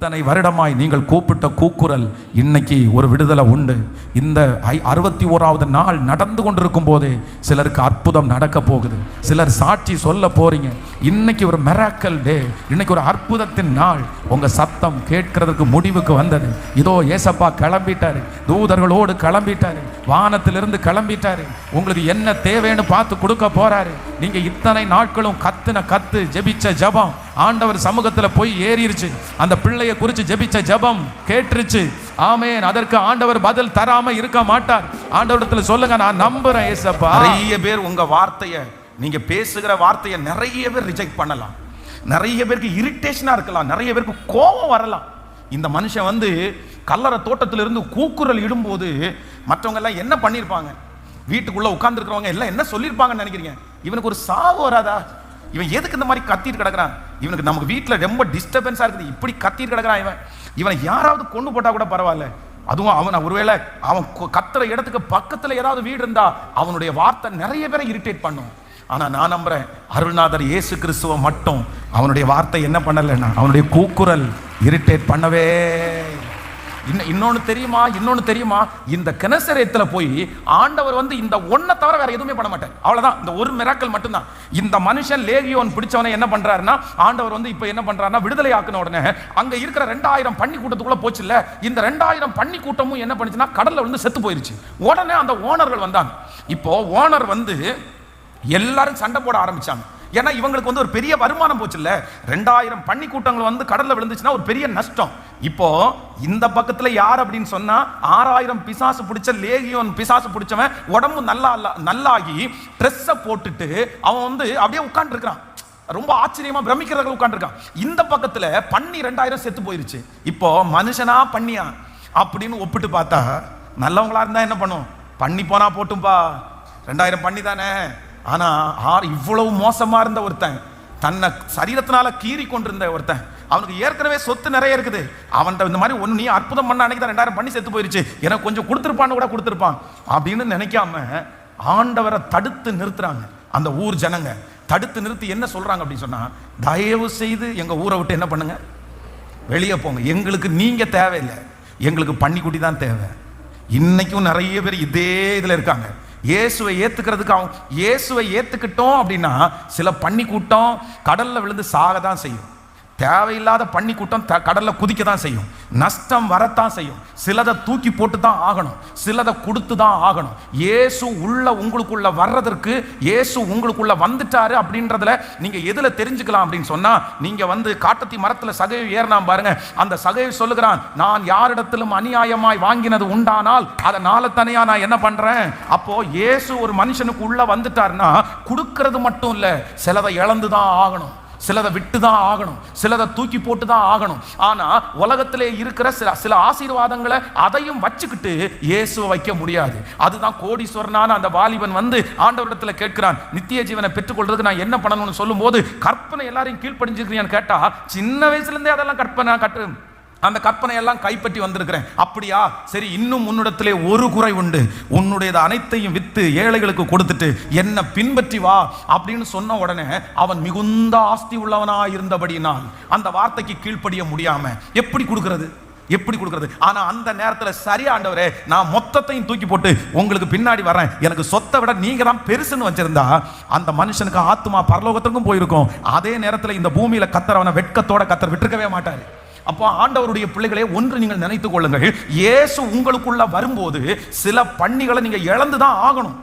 இத்தனை வருடமாய் நீங்கள் கூப்பிட்ட கூக்குரல் இன்னைக்கு ஒரு விடுதலை உண்டு. இந்த 61வது நாள் நடந்து கொண்டிருக்கும் போதே சிலருக்கு அற்புதம் நடக்க போகுது. சிலர் சாட்சி சொல்ல போறீங்க. இன்னைக்கு ஒரு மிராக்கல் டே, இன்னைக்கு ஒரு அற்புதத்தின் நாள். உங்க சத்தம் கேட்கிறதுக்கு முடிவுக்கு வந்தது. இதோ ஏசப்பா கிளம்பிட்டாரு, தூதர்களோடு கிளம்பிட்டாரு, வானத்திலிருந்து கிளம்பிட்டாரு. உங்களுக்கு என்ன தேவைன்னு பார்த்து கொடுக்க போறாரு. நீங்க இத்தனை நாட்களும் கத்துன கத்து, ஜெபிச்ச ஜெபம் ஆண்டவர் சமூகத்துல போய் ஏறிடுச்சு. அந்த பிள்ளைய குறிச்சு ஜெபிச்ச ஜெபம் கேட்டுருச்சு. ஆமென். அதற்கு ஆண்டவர் பதில் தராம இருக்க மாட்டார். ஆண்டவரிடத்துல சொல்லுங்க, நான் நம்புறேன் ஏசப்பா. நிறைய பேர் உங்க வார்த்தையை, நீங்க பேசுகிற வார்த்தையை நிறைய பேர் ரிஜெக்ட் பண்ணலாம். நிறைய பேருக்கு இரிட்டேஷனா இருக்கலாம், நிறைய பேருக்கு கோபம் வரலாம். இந்த மனுஷன் வந்து கல்லறை தோட்டத்திலிருந்து கூக்குரல் இடும்போது மற்றவங்க எல்லாம் என்ன பண்ணிருப்பாங்க? வீட்டுக்குள்ள உட்கார்ந்து இருக்கிறவங்க எல்லாம் என்ன சொல்லியிருப்பாங்கன்னு நினைக்கிறீங்க? இவனுக்கு ஒரு சாவு வராதா? இவன் எதுக்கு இந்த மாதிரி கத்திட்டு கிடக்குறான்? இவனுக்கு நமக்கு வீட்டில் ரொம்ப டிஸ்டர்பன்ஸா இருக்குது, இப்படி கத்திட்டு கிடக்குறான். இவனை யாராவது கொண்டு போட்டா கூட பரவாயில்ல. அதுவும் அவன் ஒருவேளை அவன் கத்துற இடத்துக்கு பக்கத்துல ஏதாவது வீடு இருந்தா அவனுடைய வார்த்தை நிறைய பேரை இரிட்டேட் பண்ணும். ஆனா நான் நம்புறேன், அருள்நாதர் இயேசு கிறிஸ்துவ மட்டும் அவனுடைய வார்த்தை என்ன பண்ணலன்னா, அவனுடைய கூக்குரல் இரிட்டேட் பண்ணவே. இன்னொன்னு தெரியுமா, இந்த கெனசரேத்துல போய் ஆண்டவர் வந்து இந்த ஒன்றை தவிர வேற எதுவுமே பண்ண மாட்டார். அவ்வளவுதான், இந்த ஒரு மிராக்கல் மட்டும்தான். இந்த மனுஷன் லேகியோன் பிடிச்சவனை என்ன பண்றாருன்னா, ஆண்டவர் வந்து இப்ப என்ன பண்றாருன்னா, விடுதலை ஆக்கின உடனே அங்க இருக்கிற 2000 பன்னி கூட்டத்துக்குள்ள போச்சு இல்ல, இந்த 2000 பன்னி கூட்டமும் என்ன பண்ணுச்சுன்னா கடல்ல வந்து செத்து போயிருச்சு. உடனே அந்த ஓனர்கள் வந்தாங்க. இப்போ ஓனர் வந்து எல்லாரும் சண்டை போட ஆரம்பிச்சாங்க. ஏன்னா இவங்களுக்கு வந்து ஒரு பெரிய வருமானம் போச்சு இல்ல, 2000 பன்னி கூட்டங்கள் வந்து கடல்ல விழுந்துச்சுன்னா ஒரு பெரிய நஷ்டம். இப்போ இந்த பக்கத்துல யார் அப்படின்னு சொன்னா, 6000 பிசாசு பிடிச்ச லேகியோன் பிசாசு பிடிச்சவன் உடம்பு நல்லாகி ட்ரெஸ்ஸை போட்டுட்டு அவன் வந்து அப்படியே உட்கார்ந்து இருக்கான். ரொம்ப ஆச்சரியமா பிரமிக்கிறவர்கள் உட்கார்ந்து இருக்கான். இந்த பக்கத்துல பன்னி 2000 செத்து போயிருச்சு. இப்போ மனுஷனா பண்ணியா அப்படின்னு ஒப்பிட்டு பார்த்தா, நல்லவங்களா இருந்தா என்ன பண்ணும்? பண்ணி போனா போட்டும்பா, 2000 பண்ணி தானே. ஆனா இவ்வளவு மோசமா இருந்த ஒருத்தன், தன்னை சரீரத்தினால கீறி கொண்டிருந்த ஒருத்தன், அவனுக்கு ஏற்கனவே சொத்து நிறைய இருக்குது, அவன்கிட்ட இந்த மாதிரி ஒன்று நீ அற்புதம் பண்ண அன்னைக்கு தான் 2000 பண்ணி செத்து போயிருச்சு, எனக்கு கொஞ்சம் கொடுத்துருப்பான்னு கூட கொடுத்துருப்பான் அப்படின்னு நினைக்காம ஆண்டவரை தடுத்து நிறுத்துறாங்க. அந்த ஊர் ஜனங்க தடுத்து நிறுத்தி என்ன சொல்றாங்க அப்படின்னு சொன்னா, தயவு செய்து எங்க ஊரை விட்டு என்ன பண்ணுங்க, வெளியே போங்க, எங்களுக்கு நீங்க தேவையில்லை, எங்களுக்கு பன்னிக்குட்டி தான் தேவை. இன்னைக்கும் நிறைய பேர் இதே இதுல இருக்காங்க. இயேசுவை ஏத்துக்கிட்டோம் அப்படின்னா சில பன்னி கூட்டம் கடல்ல விழுந்து சாக தான் செய்யும். தேவையில்லாத பன்னி கூட்டம் கடல்ல குதிக்க தான் செய்யும். நஷ்டம் வரத்தான் செய்யும். சிலதை தூக்கி போட்டு தான் ஆகணும், சிலதை கொடுத்து தான் ஆகணும். இயேசு உங்களுக்குள்ள வர்றதற்கு, இயேசு உங்களுக்குள்ள வந்துட்டாரு அப்படின்றதுல நீங்க எதுல தெரிஞ்சுக்கலாம் அப்படின்னு சொன்னா, நீங்க வந்து காட்டத்தி மரத்துல சகைவு ஏறினா பாருங்க, அந்த சகைவு சொல்லுகிறான், நான் யாரிடத்திலும் அநியாயமாய் வாங்கினது உண்டானால் அதனால தனியா நான் என்ன பண்றேன். அப்போ இயேசு ஒரு மனுஷனுக்கு உள்ள வந்துட்டாருன்னா கொடுக்கறது மட்டும் இல்ல, சிலதை இழந்து தான் ஆகணும், சிலதை விட்டு தான் ஆகணும், சிலதை தூக்கி போட்டு தான் ஆகணும். ஆனா உலகத்திலே இருக்கிற சில ஆசீர்வாதங்களை அதையும் வச்சுக்கிட்டு இயேசுவை வைக்க முடியாது. அதுதான் கோடீஸ்வரனான அந்த வாலிபன் வந்து ஆண்டவரிடத்துல கேட்கிறான், நித்திய ஜீவனை பெற்றுக்கொள்றதுக்கு நான் என்ன பண்ணணும்னு சொல்லும் போது, கற்பனை எல்லாரையும் கீழ்ப்படிஞ்சிருக்கிறேன்னு கேட்டா, சின்ன வயசுல இருந்தே அதெல்லாம் கற்பனை அந்த கற்பனை எல்லாம் கைப்பற்றி வந்திருக்கிறேன். அப்படியா, சரி, இன்னும் உன்னிடத்திலே ஒரு குறை உண்டு, உன்னுடையது அனைத்தையும் வித்து ஏழைகளுக்கு கொடுத்துட்டு என்ன பின்பற்றி வா அப்படின்னு சொன்ன உடனே அவன் மிகுந்த ஆஸ்தி உள்ளவனா இருந்தபடினால் அந்த வார்த்தைக்கு கீழ்ப்படிய முடியாம எப்படி கொடுக்கிறது? ஆனா அந்த நேரத்தில் சரி ஆண்டவரே, நான் மொத்தத்தையும் தூக்கி போட்டு உங்களுக்கு பின்னாடி வரேன், எனக்கு சொத்தை விட நீங்க தான் பெருசுன்னு வச்சிருந்தா அந்த மனுஷனுக்கு ஆத்மா பரலோகத்திற்கும் போயிருக்கும். அதே நேரத்தில் இந்த பூமியில கத்தர் அவனை வெட்கத்தோட கத்தர் விட்டுருக்கவே மாட்டாரு. அப்போ ஆண்டவருடைய பிள்ளைகளே, ஒன்று நீங்கள் நினைத்துக் கொள்ளுங்கள், இயேசு உங்களுக்குள்ள வரும்போது சில பன்னிகளை நீங்க இழந்து தான் ஆகணும்,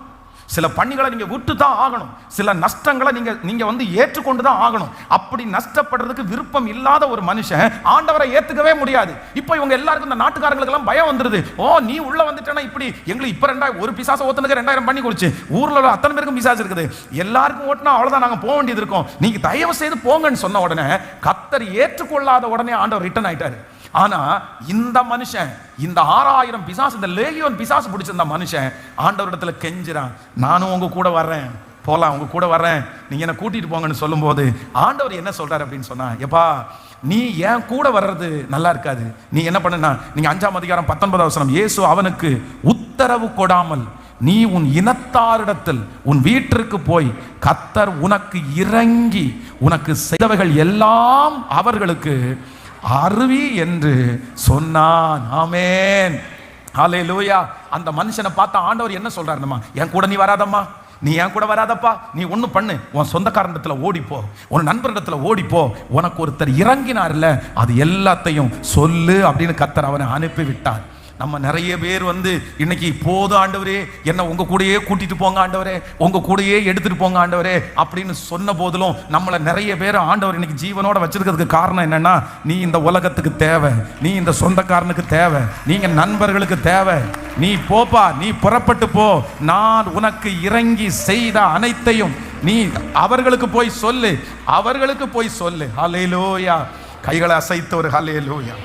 சில பன்னிகளை நீங்க விட்டு தான் ஆகணும், சில நஷ்டங்களை நீங்க வந்து ஏற்றுக்கொண்டு தான் ஆகணும். அப்படி நஷ்டப்படுறதுக்கு விருப்பம் இல்லாத ஒரு மனுஷன் ஆண்டவரை ஏத்துக்கவே முடியாது. இப்போ இவங்க எல்லாருக்கும், இந்த நாட்டுக்காரங்களுக்கு எல்லாம் பயம் வந்துருது. ஓ, நீ உள்ள வந்துட்டேன்னா இப்படி எங்களுக்கு இப்ப ஒரு பிசாசை ஓத்துனதுக்கு 2000 பண்ணி கொடுச்சு, ஊர்ல அத்தனை பேருக்கும் பிசாசு இருக்குது, எல்லாருக்கும் ஓட்டுனா அவ்வளவுதான், நாங்க போக வேண்டியது இருக்கும், நீங்க தயவு செய்து போங்கன்னு சொன்ன உடனே கர்த்தர் ஏற்றுக்கொள்ளாத உடனே ஆண்டவர் ரிட்டர்ன் ஆயிட்டாரு. ஆனா இந்த மனுஷன், இந்த 6000 பிசாசு, இந்த லேகியோன் பிசாசு பிடிச்சிருந்த மனுஷன் ஆண்டவரிடத்துல கெஞ்சுறான், நானும் உங்க கூட வர்றேன், போலாம், உங்க கூட வர்றேன், நீங்க என்ன கூட்டிட்டு போங்கன்னு சொல்லும் போது ஆண்டவர் என்ன சொல்றாரு அப்படின்னு சொன்னா, எப்பா நீ ஏன் கூட வர்றது நல்லா இருக்காது, நீ என்ன பண்ணுனா, நீங்க 5ஆம் அதிகாரம் 19ஆம் வசனம், இயேசு அவனுக்கு உத்தரவு கொடாமல் நீ உன் இனத்தாரிடத்தில் உன் வீட்டிற்கு போய் கர்த்தர் உனக்கு இறங்கி உனக்கு செய்தவைகள் எல்லாம் அவர்களுக்கு அருவி என்று சொன்னான். ஆமென், ஹல்லேலூயா. அந்த மனுஷனை பார்த்தா ஆண்டவர் என்ன சொல்றாருமா, என் கூட நீ வராதம்மா, நீ என் கூட வராதப்பா, நீ ஒன்று பண்ணு, உன் சொந்தக்காரனிடத்துல ஓடிப்போ, உன் நண்பரிடத்துல ஓடிப்போ, உனக்கு ஒருத்தர் இறங்கினார்ல அது எல்லாத்தையும் சொல்லு அப்படின்னு கர்த்தர் அவனை அனுப்பி விட்டார். நம்ம நிறைய பேர் இன்னைக்கு போதும் ஆண்டவரே, என்ன உங்க கூடயே கூட்டிட்டு போங்க ஆண்டவரே, உங்க கூடயே எடுத்துட்டு போங்க ஆண்டவரே அப்படின்னு சொன்ன போதிலும் நம்மள நிறைய பேர் ஆண்டவர் இன்னைக்கு ஜீவனோட வச்சிருக்கிறதுக்கு காரணம் என்னன்னா, நீ இந்த உலகத்துக்கு தேவை, நீ இந்த சொந்தக்காரனுக்கு தேவை, நீங்க நண்பர்களுக்கு தேவை, நீ போப்பா, நீ புறப்பட்டு போ, நான் உனக்கு இறங்கி செய்த அனைத்தையும் நீ அவர்களுக்கு போய் சொல்லு, அவர்களுக்கு போய் சொல்லு. ஹல்லேலூயா. கைகளை அசைத்து ஒரு ஹல்லேலூயா.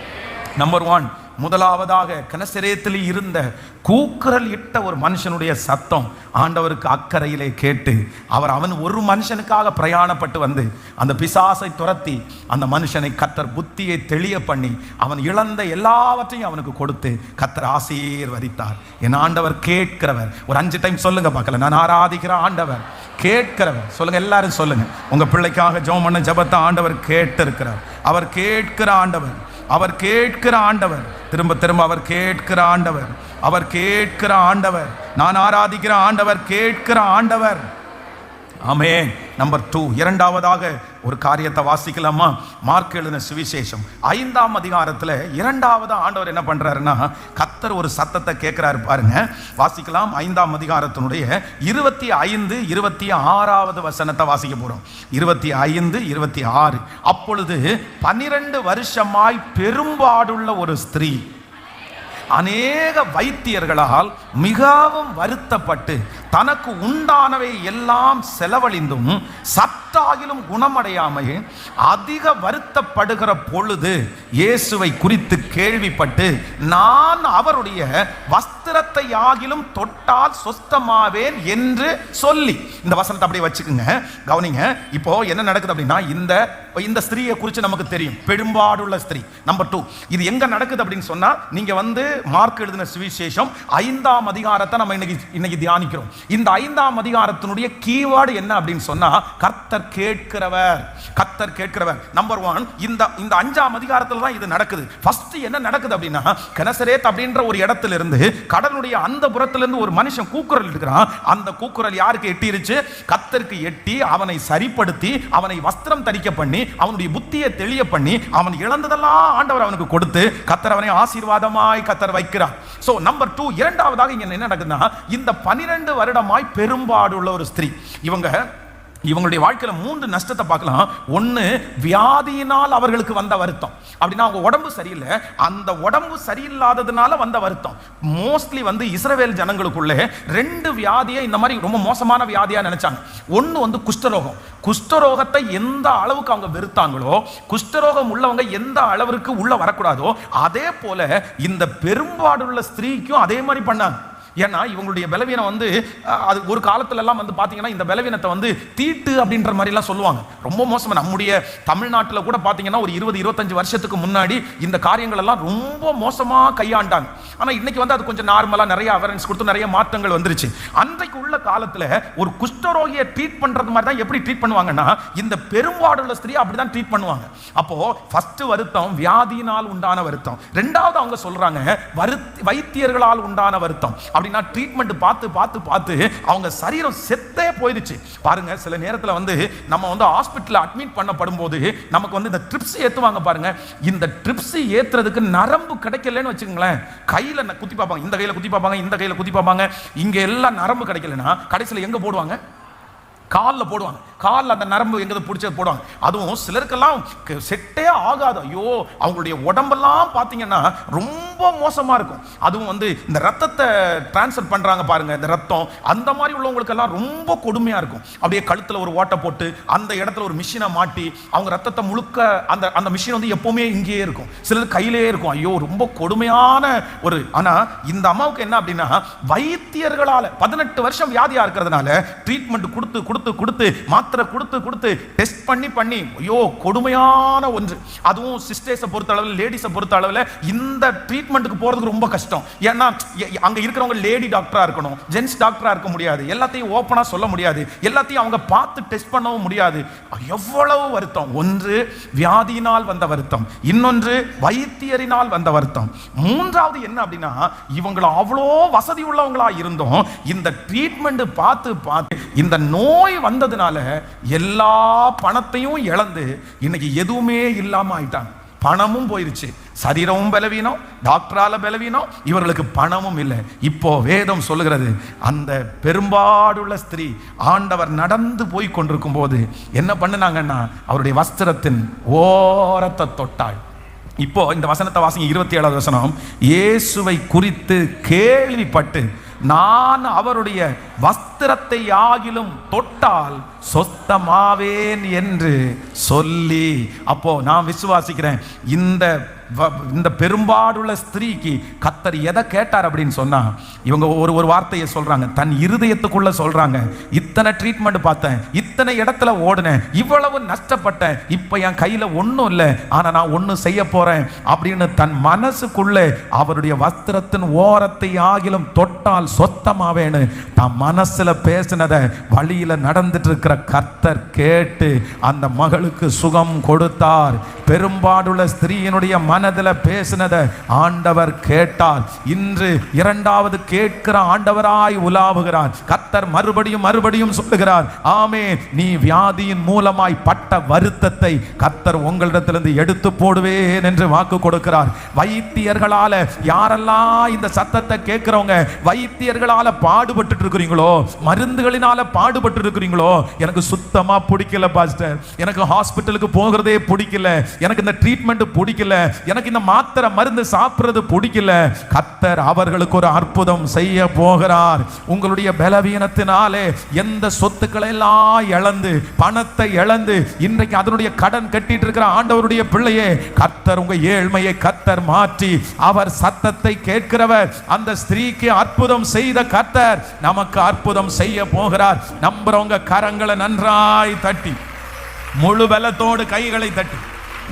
நம்பர் 1, முதலாவதாக கனசரேத்தில் இருந்த கூக்குரல் இட்ட ஒரு மனுஷனுடைய சத்தம் ஆண்டவருக்கு அக்கறையிலே கேட்டு அவன் ஒரு மனுஷனுக்காக பிரயாணப்பட்டு அந்த பிசாசை துரத்தி அந்த மனுஷனை கர்த்தர் புத்தியை தெளிய பண்ணி அவன் இழந்த எல்லாவற்றையும் அவனுக்கு கொடுத்து கர்த்தர் ஆசீர்வதித்தார். என் ஆண்டவர் கேட்கிறவர். ஒரு 5 டைம் சொல்லுங்க பார்க்கல, நான் ஆராதிக்கிற ஆண்டவர் கேட்கிறவர். சொல்லுங்க, எல்லாரும் சொல்லுங்க. உங்க பிள்ளைக்காக ஜெபம் பண்ண ஜெபத்தை ஆண்டவர் கேட்டு இருக்கிறார். அவர் கேட்கிற ஆண்டவர், அவர் கேட்கிற ஆண்டவர். திரும்ப திரும்ப அவர் கேட்கிற ஆண்டவர், அவர் கேட்கிற ஆண்டவர். நான் ஆராதிக்கிற ஆண்டவர் கேட்கிற ஆண்டவர். ஆமென். நம்பர் 2, இரண்டாவதாக ஒரு காரியத்தை வாசிக்கலாமா? மார்க் எழுதின சுவிசேஷம் 5ஆம் அதிகாரத்தில் இரண்டாவது ஆண்டவர் என்ன பண்றாருன்னா, கர்த்தர் ஒரு சத்தத்தை கேட்கிறாரு பாருங்க. வாசிக்கலாம். 5ஆம் அதிகாரத்தினுடைய 25, 26வது வசனத்தை வாசிக்க போறோம். 25, 26. அப்பொழுது 12 வருஷமாய் பெரும்பாடுள்ள ஒரு ஸ்திரீ அநேக வைத்தியர்களால் மிகவும் வருத்தப்பட்டு தனக்கு உண்டானவை எல்லாம் செலவழிந்தும் சத்தாகிலும் குணமடையாமல் அதிக வருத்தப்படுகிற பொழுது இயேசுவை குறித்து கேள்விப்பட்டு, நான் அவருடைய வஸ்திரத்தை ஆகிலும் தொட்டால் சொஸ்தமாவேன் என்று சொல்லி. இந்த வசனத்தை அப்படியே வச்சுக்குங்க, கவனிங்க. இப்போ என்ன நடக்குது அப்படின்னா, இந்த ஸ்திரீயை குறித்து நமக்கு தெரியும், பெரும்பாடுள்ள ஸ்திரீ. நம்பர் 2, இது எங்க நடக்குது அப்படின்னு சொன்னா, நீங்க மார்க் எழுதின சுவிசேஷம் 5ஆம் அதிகாரத்தை நம்ம இன்னைக்கு தியானிக்கிறோம். இந்த 5ஆம் அதிகாரத்தினுடைய கீவேர்டு என்ன அப்படின்னு சொன்னா, கர்த்தர் கேட்கிறவர், கர்த்தர் கேட்கிறவர். நம்பர் 1, இந்த 5ஆம் அதிகாரத்தில் தான் இது நடக்குது. ஃபர்ஸ்ட் என்ன நடக்குது அப்படின்னா, கெனசரேத் அப்படின்ற ஒரு இடத்துல இருந்து கடலுடைய அந்த புறத்திலிருந்து ஒரு மனுஷன் கூக்குரல் இருக்கிறான். அந்த கூக்குரல் யாருக்கு எட்டிருச்சு? கர்த்தருக்கு எட்டி அவனை சரிப்படுத்தி அவனை வஸ்திரம் தரிக்க பண்ணி அவனுடைய புத்தியை தெளிய பண்ணி அவன் இழந்ததெல்லாம் ஆண்டவர் அவனுக்கு கொடுத்து கர்த்தர் அவனை ஆசீர்வாதமாய் கர்த்தர் வைக்கிறார். சோ நம்பர் 2, இரண்டாவதாக இங்க என்ன நடக்குதுன்னா, இந்த 12 வருடமாய் பெரும்பாடுள்ள ஒரு ஸ்திரீ, இவங்களுடைய வாழ்க்கையில 3 நஷ்டத்தை பார்க்கலாம். 1, வியாதியினால் அவர்களுக்கு வந்த வருத்தம். அப்படின்னா அவங்க உடம்பு சரியில்லை, அந்த உடம்பு சரியில்லாததுனால வந்த வருத்தம். மோஸ்ட்லி இஸ்ரவேல் ஜனங்களுக்குள்ளே 2 வியாதியை இந்த மாதிரி ரொம்ப மோசமான வியாதியா நினைச்சாங்க. 1 குஷ்டரோகம். குஷ்டரோகத்தை எந்த அளவுக்கு அவங்க வெறுத்தாங்களோ, குஷ்டரோகம் உள்ளவங்க எந்த அளவிற்கு உள்ள வரக்கூடாதோ, அதே போல இந்த பெரும்பாடுள்ள ஸ்திரீக்கும் அதே மாதிரி பண்ணாங்க. ஏன்னா இவங்களுடைய பலவீனம் அது ஒரு காலத்துல எல்லாம் பாத்தீங்கன்னா இந்த பலவீனத்தை தீட்டு அப்படின்ற மாதிரி எல்லாம் சொல்லுவாங்க. ரொம்ப மோசமா. நம்முடைய தமிழ்நாட்டில் கூட பாத்தீங்கன்னா ஒரு 20-25 வருஷத்துக்கு முன்னாடி இந்த காரியங்கள் எல்லாம் ரொம்ப மோசமா கையாண்டாங்க. ஆனா இன்னைக்கு அது கொஞ்சம் நார்மலா நிறைய அவேர்னஸ் கொடுத்து நிறைய மாற்றங்கள் வந்துருச்சு. அன்றைக்கு உள்ள காலத்துல ஒரு குஷ்டரோகியை ட்ரீட் பண்றது மாதிரி தான் எப்படி ட்ரீட் பண்ணுவாங்கன்னா, இந்த பெரும்பாடுள்ள ஸ்திரீ அப்படிதான் ட்ரீட் பண்ணுவாங்க. அப்போ ஃபர்ஸ்ட் வருத்தம் வியாதியினால் உண்டான வருத்தம். ரெண்டாவது அவங்க சொல்றாங்க வைத்தியர்களால் உண்டான வருத்தம். அப்படின்னா ட்ரீட்மெண்ட் பார்த்து அவங்க சரீரம் செத்தே போயிடுச்சு. பாருங்க, சில நேரத்தில் நம்ம ஹாஸ்பிட்டல் அட்மிட் பண்ணப்படும் போது நமக்கு இந்த ட்ரிப்ஸ் ஏத்துவாங்க பாருங்க. இந்த ட்ரிப்ஸ் ஏத்துறதுக்கு நரம்பு கிடைக்கலன்னு வச்சுக்கோங்களேன், கையில குத்தி பார்ப்பாங்க, இந்த கையில குத்தி பார்ப்பாங்க, இந்த கையில குத்தி பார்ப்பாங்க, இங்க எல்லாம் நரம்பு கிடைக்கலன்னா கடைசியில் எங்க போடுவாங்க? காலில் போடுவாங்க. காலில் அந்த நரம்பு எங்கே பிடிச்சது போடுவாங்க. அதுவும் சிலருக்கெல்லாம் செட்டே ஆகாது. ஐயோ, அவங்களுடைய உடம்பெல்லாம் பார்த்தீங்கன்னா ரொம்ப மோசமாக இருக்கும். அதுவும் இந்த ரத்தத்தை டிரான்ஸ்ஃபர் பண்ணுறாங்க பாருங்க, இந்த ரத்தம் அந்த மாதிரி உள்ளவங்களுக்கெல்லாம் ரொம்ப கொடுமையாக இருக்கும். அப்படியே கழுத்தில் ஒரு ஓட்டை போட்டு அந்த இடத்துல ஒரு மிஷினை மாட்டி அவங்க ரத்தத்தை முழுக்க அந்த மிஷின் எப்பவுமே இங்கேயே இருக்கும், சிலர் கையிலேயே இருக்கும். ஐயோ, ரொம்ப கொடுமையான ஒரு. ஆனால் இந்த அம்மாவுக்கு என்ன அப்படின்னா, வைத்தியர்களால் 18 வருஷம் வியாதியாக இருக்கிறதுனால ட்ரீட்மெண்ட் கொடுத்து மாத்திரை கொடுத்து கொடுத்து டெஸ்ட் பண்ணி பண்ணி ஐயோ கொடுமையான ஒன்று. அதுவும் சிஸ்டர்ஸை பொறுத்த அளவில், லேடிஸை பொறுத்த அளவில் இந்த ட்ரீட்மெண்ட்டுக்கு போகிறதுக்கு ரொம்ப கஷ்டம். ஏன்னா அங்கே இருக்கிறவங்க லேடி டாக்டராக இருக்கணும், ஜென்ஸ் டாக்டராக இருக்க முடியாது, எல்லாத்தையும் ஓப்பனாக சொல்ல முடியாது, எல்லாத்தையும் அவங்க பார்த்து டெஸ்ட் பண்ணவும் முடியாது. எவ்வளவு வருத்தம். ஒன்று வியாதியினால் வந்த வருத்தம், இன்னொன்று வைத்தியரினால் வந்த வருத்தம், மூன்றாவது என்ன அப்படின்னா இவங்களை அவ்வளோ வசதி உள்ளவங்களா இருந்தோம் இந்த ட்ரீட்மெண்ட் பார்த்து பார்த்து இந்த நோய் வந்ததுனால எல்லா பணத்தையும் இழந்து இன்னைக்கு எதுவுமே இல்லாம ஆயிட்டாங்க. பணமும் போயிருச்சு, சரீரமும் பலவீனம், டாக்டரால பலவீனம், இவர்களுக்கு பணமும் இல்லை. இப்போ வேதம் சொல்லுகிறது அந்த பெரும்பாடுள்ள ஸ்திரீ ஆண்டவர் நடந்து போய் கொண்டிருக்கும் போது என்ன பண்ணுனாங்கன்னா அவருடைய வஸ்திரத்தின் ஓரத்தை தொட்டாள். இப்போ இந்த வசனத்தை வாசிங்க, 27வது வசனம். இயேசுவை குறித்து கேள்விப்பட்டு நான் அவருடைய வஸ்திரத்தை ஆகிலும் தொட்டால் சொஸ்தமாவேன் என்று சொல்லி. அப்போ நான் விசுவாசிக்கிறேன் இந்த பெரும்பாடுள்ள ஸ்திரீக்கு கர்த்தர் எதை கேட்டார் அப்படின்னு சொன்னா இவங்க ஒரு வார்த்தையை சொல்றாங்க, தன் இருதயத்துக்குள்ள சொல்றாங்க, இத்தனை ட்ரீட்மெண்ட் பார்த்தேன், இத்தனை இடத்துல ஓடுனேன், இவ்வளவு நஷ்டப்பட்டேன், இப்ப என் கையில ஒன்றும் இல்லை, ஆனா நான் ஒன்று செய்ய போறேன் அப்படின்னு தன் மனசுக்குள்ளே அவருடைய வஸ்திரத்தின் ஓரத்தை ஆகிலும் தொட்டால் சொத்தமாவேன்னு தன் மனசுல பேசினதை வழியில நடந்துட்டு இருக்கிற கர்த்தர் கேட்டு அந்த மகளுக்கு சுகம் கொடுத்தார். பெரும்பாடுள்ள ஸ்திரீயினுடைய மனதில் பேசினதை ஆண்டவர் கேட்டார். இன்று இரண்டாவது கேட்கிற ஆண்டவராய் உலாவுகிறார். கர்த்தர் மறுபடியும் சொல்லுகிறார், ஆமே, நீ வியாதியின் மூலமாய் பட்ட வருத்தத்தை கர்த்தர் உங்களிடத்திலிருந்து எடுத்து போடுவேன் என்று வாக்கு கொடுக்கிறார். வைத்தியர்களால யாரெல்லாம் இந்த சத்தத்தை கேட்கிறவங்க வைத்தியர்களால பாடுபட்டு இருக்கிறீங்களோ, மருந்துகளினால பாடுபட்டு இருக்கிறீங்களோ, எனக்கு சுத்தமா பிடிக்கல பாஸ்டர், எனக்கு ஹாஸ்பிட்டலுக்கு போகிறதே பிடிக்கல, எனக்கு இந்த ட்ரீட்மெண்ட் பிடிக்கல, எனக்கு இந்த மாத்திரை மருந்து சாப்பிடுறது பிடிக்கல, கர்த்தர் அவர்களுக்கு ஒரு அற்புதம் செய்ய போகிறார். உங்களுடைய பலவீனத்தினாலே எந்த சொத்துக்களை எல்லாம் இழந்து, பணத்தை இழந்து இன்றைக்கு அதனுடைய கடன் கட்டிட்டு இருக்கிற ஆண்டவருடைய பிள்ளையே, கர்த்தர் உங்க ஏழ்மையை கர்த்தர் மாற்றி அவர் சத்தத்தை கேட்கிறவர். அந்த ஸ்திரீக்கு அற்புதம் செய்த கர்த்தர் நமக்கு அற்புதம் செய்ய போகிறார். நம்புறவங்க கரங்களை நன்றாய் தட்டி, முழு பலத்தோடு கைகளை தட்டி,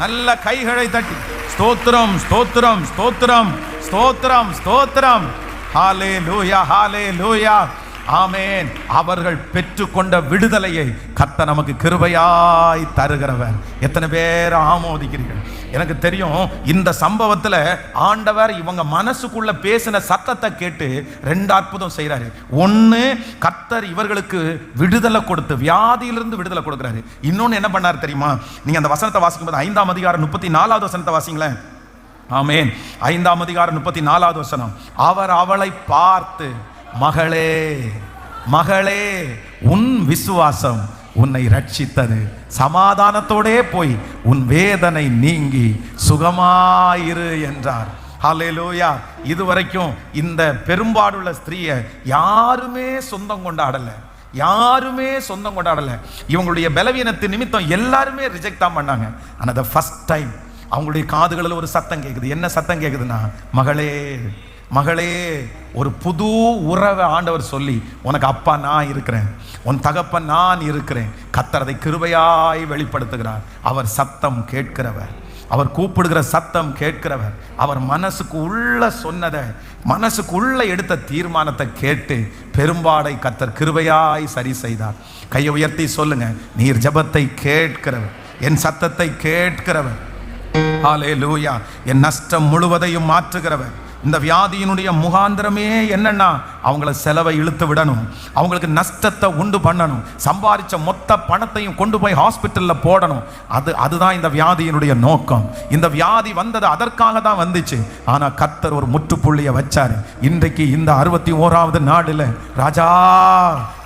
நல்ல கைகளை தட்டி, ஸ்தோத்திரம் ஸ்தோத்திரம் ஸ்தோத்திரம் ஸ்தோத்திரம் ஸ்தோத்திரம், ஹல்லேலூயா ஹல்லேலூயா, ஆமென். அவர்கள் பெற்றுக்கொண்ட விடுதலையை கர்த்தர் நமக்கு கிருபையாய் தருகிறவர். எத்தனை பேர் ஆமோதிக்கிறீர்கள்? எனக்கு தெரியும் இந்த சம்பவத்தில் ஆண்டவர் இவங்க மனசுக்குள்ள பேசின சத்தத்தை கேட்டு ரெண்டு அற்புதம் செய்கிறாரு. ஒன்று, கர்த்தர் இவர்களுக்கு விடுதலை கொடுத்து வியாதியிலிருந்து விடுதலை கொடுக்கிறாரு. இன்னொன்று என்ன பண்ணார் தெரியுமா? நீங்க அந்த வசனத்தை வாசிக்கும் போது 5ஆம் அதிகாரம் 34வது வசனத்தை வாசிங்களேன். ஆமென். 5ஆம் அதிகாரம் 34வது வசனம். அவர் அவளை பார்த்து, மகளே மகளே, உன் விசுவாசம் உன்னை ரட்சித்தது, சமாதானத்தோடே போய் உன் வேதனை நீங்கி சுகமாயிரு என்றார். ஹல்லேலூயா. இதுவரைக்கும் இந்த பெரும்பாடுள்ள ஸ்திரீயை யாருமே சொந்தம் கொண்டாடல, யாருமே சொந்தம் கொண்டாடல. இவங்களுடைய பலவீனத்தின் நிமித்தம் எல்லாருமே ரிஜெக்ட் தான் பண்ணாங்க. ஆனால் த ஃபர்ஸ்ட் டைம் அவங்களுடைய காதுகளில் ஒரு சத்தம் கேட்குது. என்ன சத்தம் கேட்குதுன்னா, மகளே மகளே, ஒரு புது உறவை ஆண்டவர் சொல்லி, உனக்கு அப்பா நான் இருக்கிறேன், உன் தகப்பன் நான் இருக்கிறேன். கர்த்தர் அதை கிருபையாய் வெளிப்படுத்துகிறார். அவர் சத்தம் கேட்கிறவர், அவர் கூப்பிடுகிற சத்தம் கேட்கிறவர். அவர் மனசுக்கு உள்ள சொன்னதை, மனசுக்கு உள்ள எடுத்த தீர்மானத்தை கேட்டு பெரும்பாடை கர்த்தர் கிருபையாய் சரி செய்தார். கையை உயர்த்தி சொல்லுங்க, நீர் ஜெபத்தை கேட்கிறவர், என் சத்தத்தை கேட்கிறவர். ஹல்லேலூயா. என் நஷ்டம் முழுவதையும் மாற்றுகிறவர். இந்த வியாதியினுடைய முகாந்திரமே என்னன்னா, அவங்கள செலவை இழுத்து விடணும், அவங்களுக்கு நஷ்டத்தை உண்டு பண்ணணும், சம்பாதிச்ச மொத்த பணத்தையும் கொண்டு போய் ஹாஸ்பிட்டலில் போடணும். அதுதான் இந்த வியாதியினுடைய நோக்கம். இந்த வியாதி வந்தது அதற்காக தான் வந்துச்சு. ஆனால் கர்த்தர் ஒரு முற்றுப்புள்ளியை வச்சார். இன்றைக்கு இந்த 61வது நாளில் ராஜா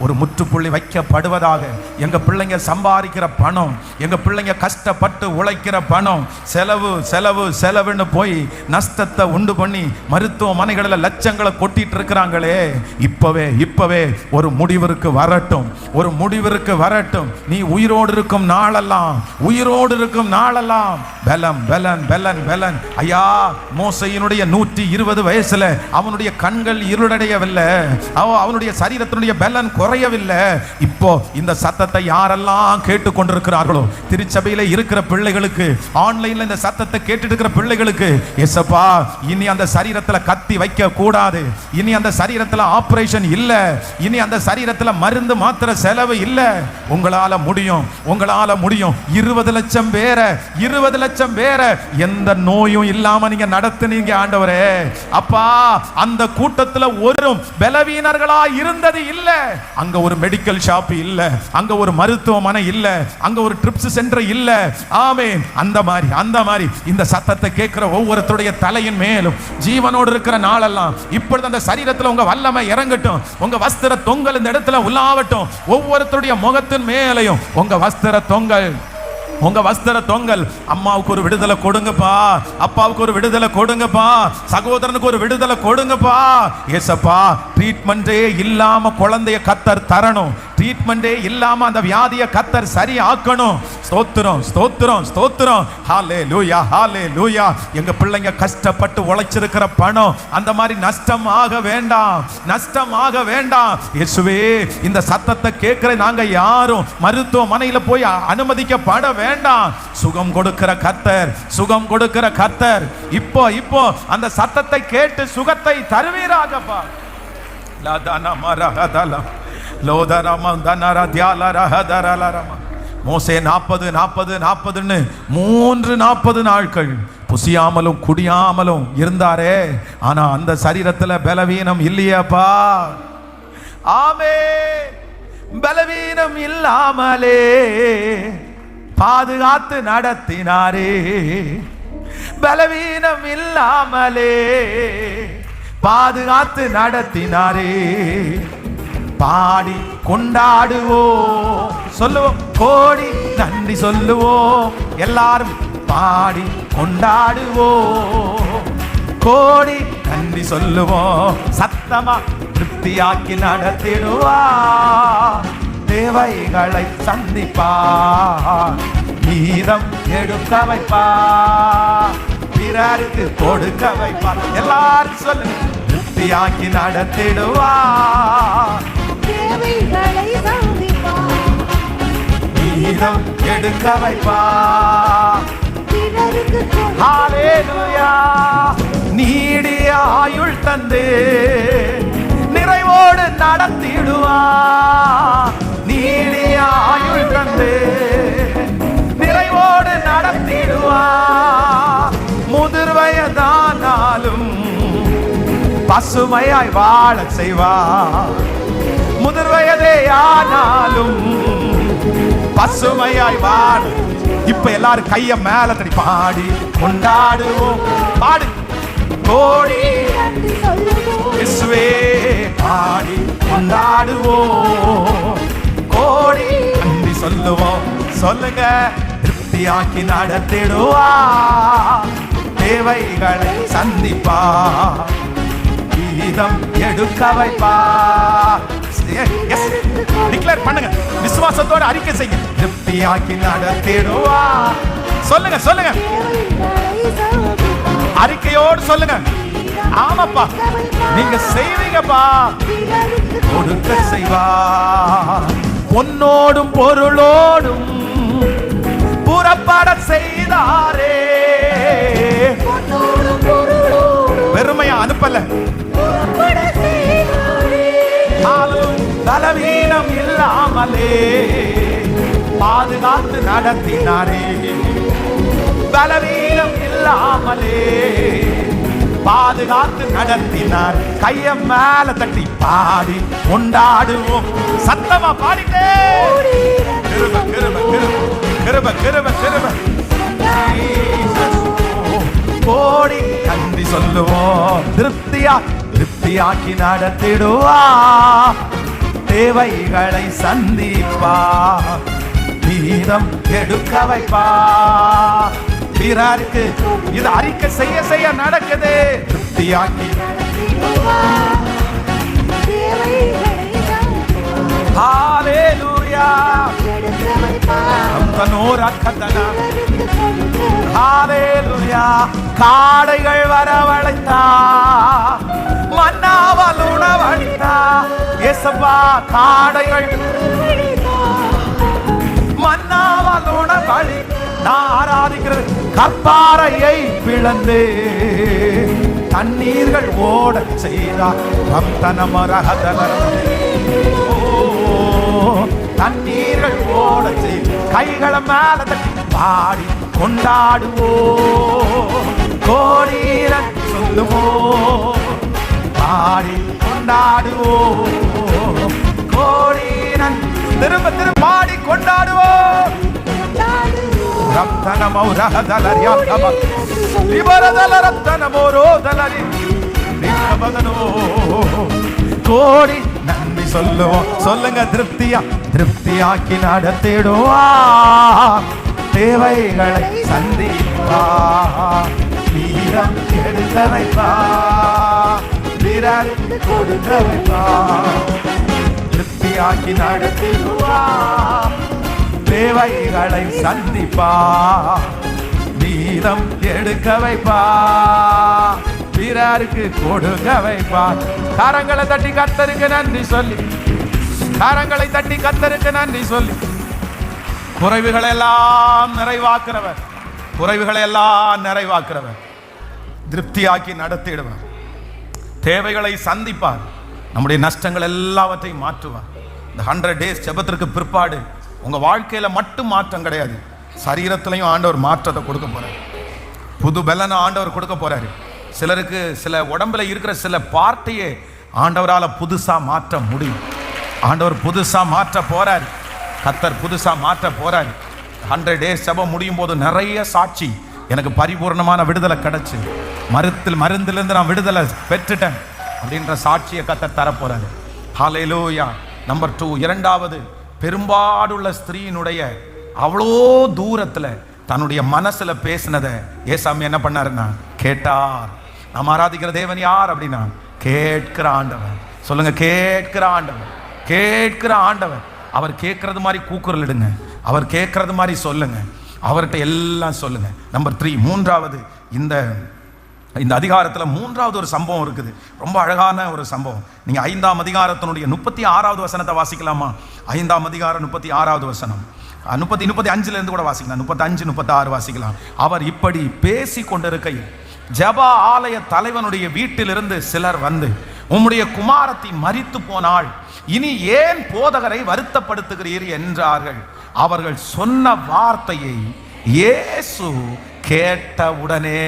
ஒரு முற்றுப்புள்ளி வைக்கப்படுவதாக. எங்கள் பிள்ளைங்க சம்பாதிக்கிற பணம், எங்கள் பிள்ளைங்க கஷ்டப்பட்டு உழைக்கிற பணம் செலவு செலவு செலவுன்னு போய் நஷ்டத்தை உண்டு பண்ணி மருத்துவமனைகளில் லட்சங்களை கொட்டிட்டு இருக்கிறாங்களே, இப்பவே ஒரு முடிவிற்கு வரட்டும், ஒரு முடிவிற்கு வரட்டும். நீ உயிரோடு இருக்கும் நாளெல்லாம் பலம் பலன் பலன் பலன். ஐயா, மோசையினுடைய 120 வயசுல அவனுடைய கண்கள் இருளடையவில்லை, அவனுடைய சரீரத்தினுடைய பலன் குறையவில்லை. இப்போ இந்த சத்தத்தை யாரெல்லாம் கேட்டு கொண்டிருக்கிறார்களோ, திருச்சபையில இருக்கிற பிள்ளைகளுக்கு, ஆன்லைன்ல இந்த சத்தத்தை கேட்டுட்டு இருக்கிற பிள்ளைகளுக்கு, எசப்பா இனி அந்த சரீரத்துல கத்தி வைக்க கூடாது, இனி அந்த சரீரத்துல ஆபரேஷன் இல்ல, இனி அந்த சரீரத்துல மருந்து மாத்திர செலவு இல்ல. உங்களால முடியும். 20 லட்சம் பேரை எந்த நோயும் இல்லாம நீங்க நடத்துனீங்க ஆண்டவரே. அப்பா, அந்த கூட்டத்துல ஒரு பலவீனர்களா இருந்தது இல்ல. அங்க ஒரு மெடிக்கல் ஷாப் இல்ல, அங்க ஒரு மருத்துவமனை இல்ல, அங்க ஒரு ட்ரிப்ஸ் சென்டர் இல்ல. ஆமென். அந்த மாதிரி இந்த சத்தத்தை கேட்கிற ஒவ்வொருத்தருடைய தலையின் மேலும் ஜீவனோடு இருக்கிற நாளெல்லாம் இப்பொழுது அந்த சரீரத்துல உங்க வல்லமை இறங்கட்டும். உங்க வஸ்திர தொங்கல் இந்த இடத்துல உலாவட்டும். ஒவ்வொருத்தருடைய முகத்தின் மேலையும் உங்க வஸ்திர தொங்கல். அம்மாவுக்கு ஒரு விடுதலை கொடுங்கப்பா, அப்பாவுக்கு ஒரு விடுதலை கொடுங்கப்பா, சகோதரனுக்கு ஒரு விடுதலை கொடுங்கப்பா. ஏசப்பா, ட்ரீட்மெண்டே இல்லாம குழந்தைய கத்தர் தரணும், ட்ரீட்மெண்டே இல்லாம அந்த வியாதியை கத்தர் சரி ஆக்கணும். ஸ்தோத்திரம். ஹல்லேலூயா. எங்க பிள்ளைங்க கஷ்டப்பட்டு உழைச்சிருக்கிற பணம் அந்த மாதிரி நஷ்டமாக வேண்டாம். இயேசுவே, இந்த சத்தத்தை கேட்கிற நாங்க யாரும் மருத்துவமனையில போய் அனுமதிக்கப்பட வேண்டாம். சுகம் கொடுக்கிற கர்த்தர் இப்போ அந்த சத்தத்தை கேட்டு சுகத்தை தருவீராகப்பா. மோசே 40 நாட்கள் புசியாமலும் குடியாமலும் இருந்தாரே. ஆனா அந்த சரீரத்துல பலவீனம் இல்லையாப்பா. ஆமென். பலவீனம் இல்லாமலே பாதுகாத்து நடத்தினாரே. பலவீனம் இல்லாமலே பாதுகாத்து நடத்தினாரே. பாடி கொண்டாடுவோம், சொல்லுவோம், கோடி நன்றி சொல்லுவோம். எல்லாரும் பாடி கொண்டாடுவோம், கோடி நன்றி சொல்லுவோம். சத்தமா திருப்தியாக்கி நடத்திடுவா, தேவைகளை சந்திப்பா, மீதம் எடுக்க வைப்பா, பிறருக்கு கொடுக்க வைப்பா. எல்லாரும் சொல்லுங்க, திருப்தியாக்கி நடத்திடுவா, தேவைகளை சந்திப்பா, மீதம் எடுக்க வைப்பா. பிறருக்கு ஹல்லேலூயா. நீடிய ஆயுள் தந்து நிறைவோடு நடத்திடுவா, நீடிய ஆயுள் தந்து நிறைவோடு நடத்திடுவா. முதிர் வயதானாலும் பசுமையாய் வாழ செய்வா, முதிர் வயதே ஆனாலும் பசுமையாய் வாழ. இப்ப எல்லாரும் கைய மேல தடி பாடி கொண்டாடுவோம், பாடு கோடி இயேசுவே, பாடி கொண்டாடுவோம், கோடி நன்றி சொல்லுவோம். சொல்லுங்க, திருப்தியாக்கி நடத்திடுவா, தேவைகளை சந்திப்பா, கீதம் எடுக்க வைப்பா. டிக்ளேர் பண்ணுங்க, விசுவாசத்தோட அறிக்கை செய்யுங்க. திருப்தியாக்கி நடத்திடுவா. சொல்லுங்க, அறிக்கையோடு சொல்லுங்க. ஆமாப்பா, நீங்க செய்வீங்கப்பா, கொடுக்க செய்வா. பொன்னோடும் பொருளோடும் புறப்பட செய்தாரே. வெறுமையா அனுப்பல, பலவீனம் இல்லாமலே பாதுகாத்து நடத்தினாரே. பலவீனம் இல்லாமலே பாதுகாத்து நடத்தினார். கைய மேல தட்டி பாடி கொண்டாடுவோம். சத்தமா பாடிட்டே கிருப கிருப கிருப கிருப கிருப கோடி நன்றி சொல்லுவோம். திருப்தியாக்கி நடத்திடுவா, தேவைகளை சந்திப்பா, மீதம் எடுக்க வைப்பா. பிறருக்கு இது அறிக்கை செய்ய செய்ய நடக்குது. திருப்தியாக்கி ஹalleluya ஹalleluya காடைகள் வரவழைத்தா மன்னாவால் உணவளித்தா இயேசுவா காடைகள் மன்னாவால் உணவளி நான் ஆராதிக்கிறது கற்பாறையை பிளந்து தண்ணீர்கள் ஓட செய்தார் தண்ணீர்கள் ஓட செய்து கைகளை மேல தட்டி பாடி கொண்டாடுவோ கோடீரன் சொல்லுவோ பாடி கொண்டாடுவோ கோடீரன் திரும்ப திரும்ப பாடி கொண்டாடுவோ ரத்தனமோ ரஹதலரியா லிபரதல ரத்தனமோ ரோதலரி ரிபதனோ கோடி நன்றி சொல்லுவோம் சொல்லுங்க திருப்தியாக்கி நடத்திடுவா தேவைகளை சந்திப்பா வீரம் எடுக்க வைப்பா வீரர் கொடுக்க வைப்பா திருப்தியாக்கி நடத்திடுவா தேவைகளை சந்திப்பா வீரம் எடுக்க வைப்பா வீரருக்கு கொடுக்க வைப்பா கரங்களை தட்டி கர்த்தருக்கு நன்றி சொல்லி கரங்களை தட்டி கர்த்தருக்கு நன்றி சொல்லி குறைவுகளை எல்லாம் நிறைவாக்குறவர் குறைவுகளை எல்லாம் நிறைவாக்குறவர் திருப்தியாக்கி நடத்திடுவார் தேவைகளை சந்திப்பார் நம்முடைய நஷ்டங்கள் எல்லாவற்றையும் மாற்றுவார் இந்த 100 days ஜெபத்திற்கு பிற்பாடு உங்க வாழ்க்கையில மட்டும் மாற்றம் கிடையாது, சரீரத்திலையும் ஆண்டவர் மாற்றத்தை கொடுக்க போறாரு. புது பலனை ஆண்டவர் கொடுக்க போறாரு. சிலருக்கு சில உடம்புல இருக்கிற சில பார்ட்டியை ஆண்டவரால் புதுசா மாற்ற முடியும். ஆண்டவர் புதுசா மாற்ற போறாரு. கர்த்தர் புதுசா மாற்ற போறாரு. 100 days ஜெபம் முடியும் போது நிறைய சாட்சி, எனக்கு பரிபூர்ணமான விடுதலை கிடைச்சு, மருந்திலிருந்து நான் விடுதலை பெற்றுட்டேன் அப்படின்ற சாட்சியை கர்த்தர் தர போறாரு. ஹல்லேலூயா. நம்பர் 2, இரண்டாவது, பெரும்பாடுள்ள ஸ்திரீயினுடைய அவ்வளோ தூரத்துல தன்னுடைய மனசுல பேசினதை ஏசாமி என்ன பண்ணாருன்னா கேட்டார். நாம் ஆராதிக்கிற தேவன் யார் அப்படின்னா கேட்கிற ஆண்டவர். சொல்லுங்க, கேட்கிற ஆண்டவர். கேட்கிற ஆண்டவர். அவர் கேட்கறது மாதிரி கூக்குரல் இடுங்க, அவர் கேட்கறது மாதிரி சொல்லுங்க, அவர்கிட்ட எல்லாம் சொல்லுங்க. நம்பர் 3, மூன்றாவது, இந்த அதிகாரத்தில் மூன்றாவது ஒரு சம்பவம் இருக்குது. ரொம்ப அழகான ஒரு சம்பவம். நீங்க 5ஆம் அதிகாரத்தினுடைய 36வது வசனத்தை வாசிக்கலாமா? 5ஆம் அதிகாரம் 36வது வசனம். 35 இருந்து கூட வாசிக்கலாம். 35, 36 வாசிக்கலாம். அவர் இப்படி பேசி கொண்டிருக்கையில் ஜெப ஆலய தலைவனுடைய வீட்டிலிருந்து சிலர் வந்து, உம்முடைய குமாரத்தி மரித்து போனாள், இனி ஏன் போதகரை வருத்தப்படுத்துகிறீர் என்றார்கள். அவர்கள் சொன்ன வார்த்தையை இயேசு கேட்டவுடனே,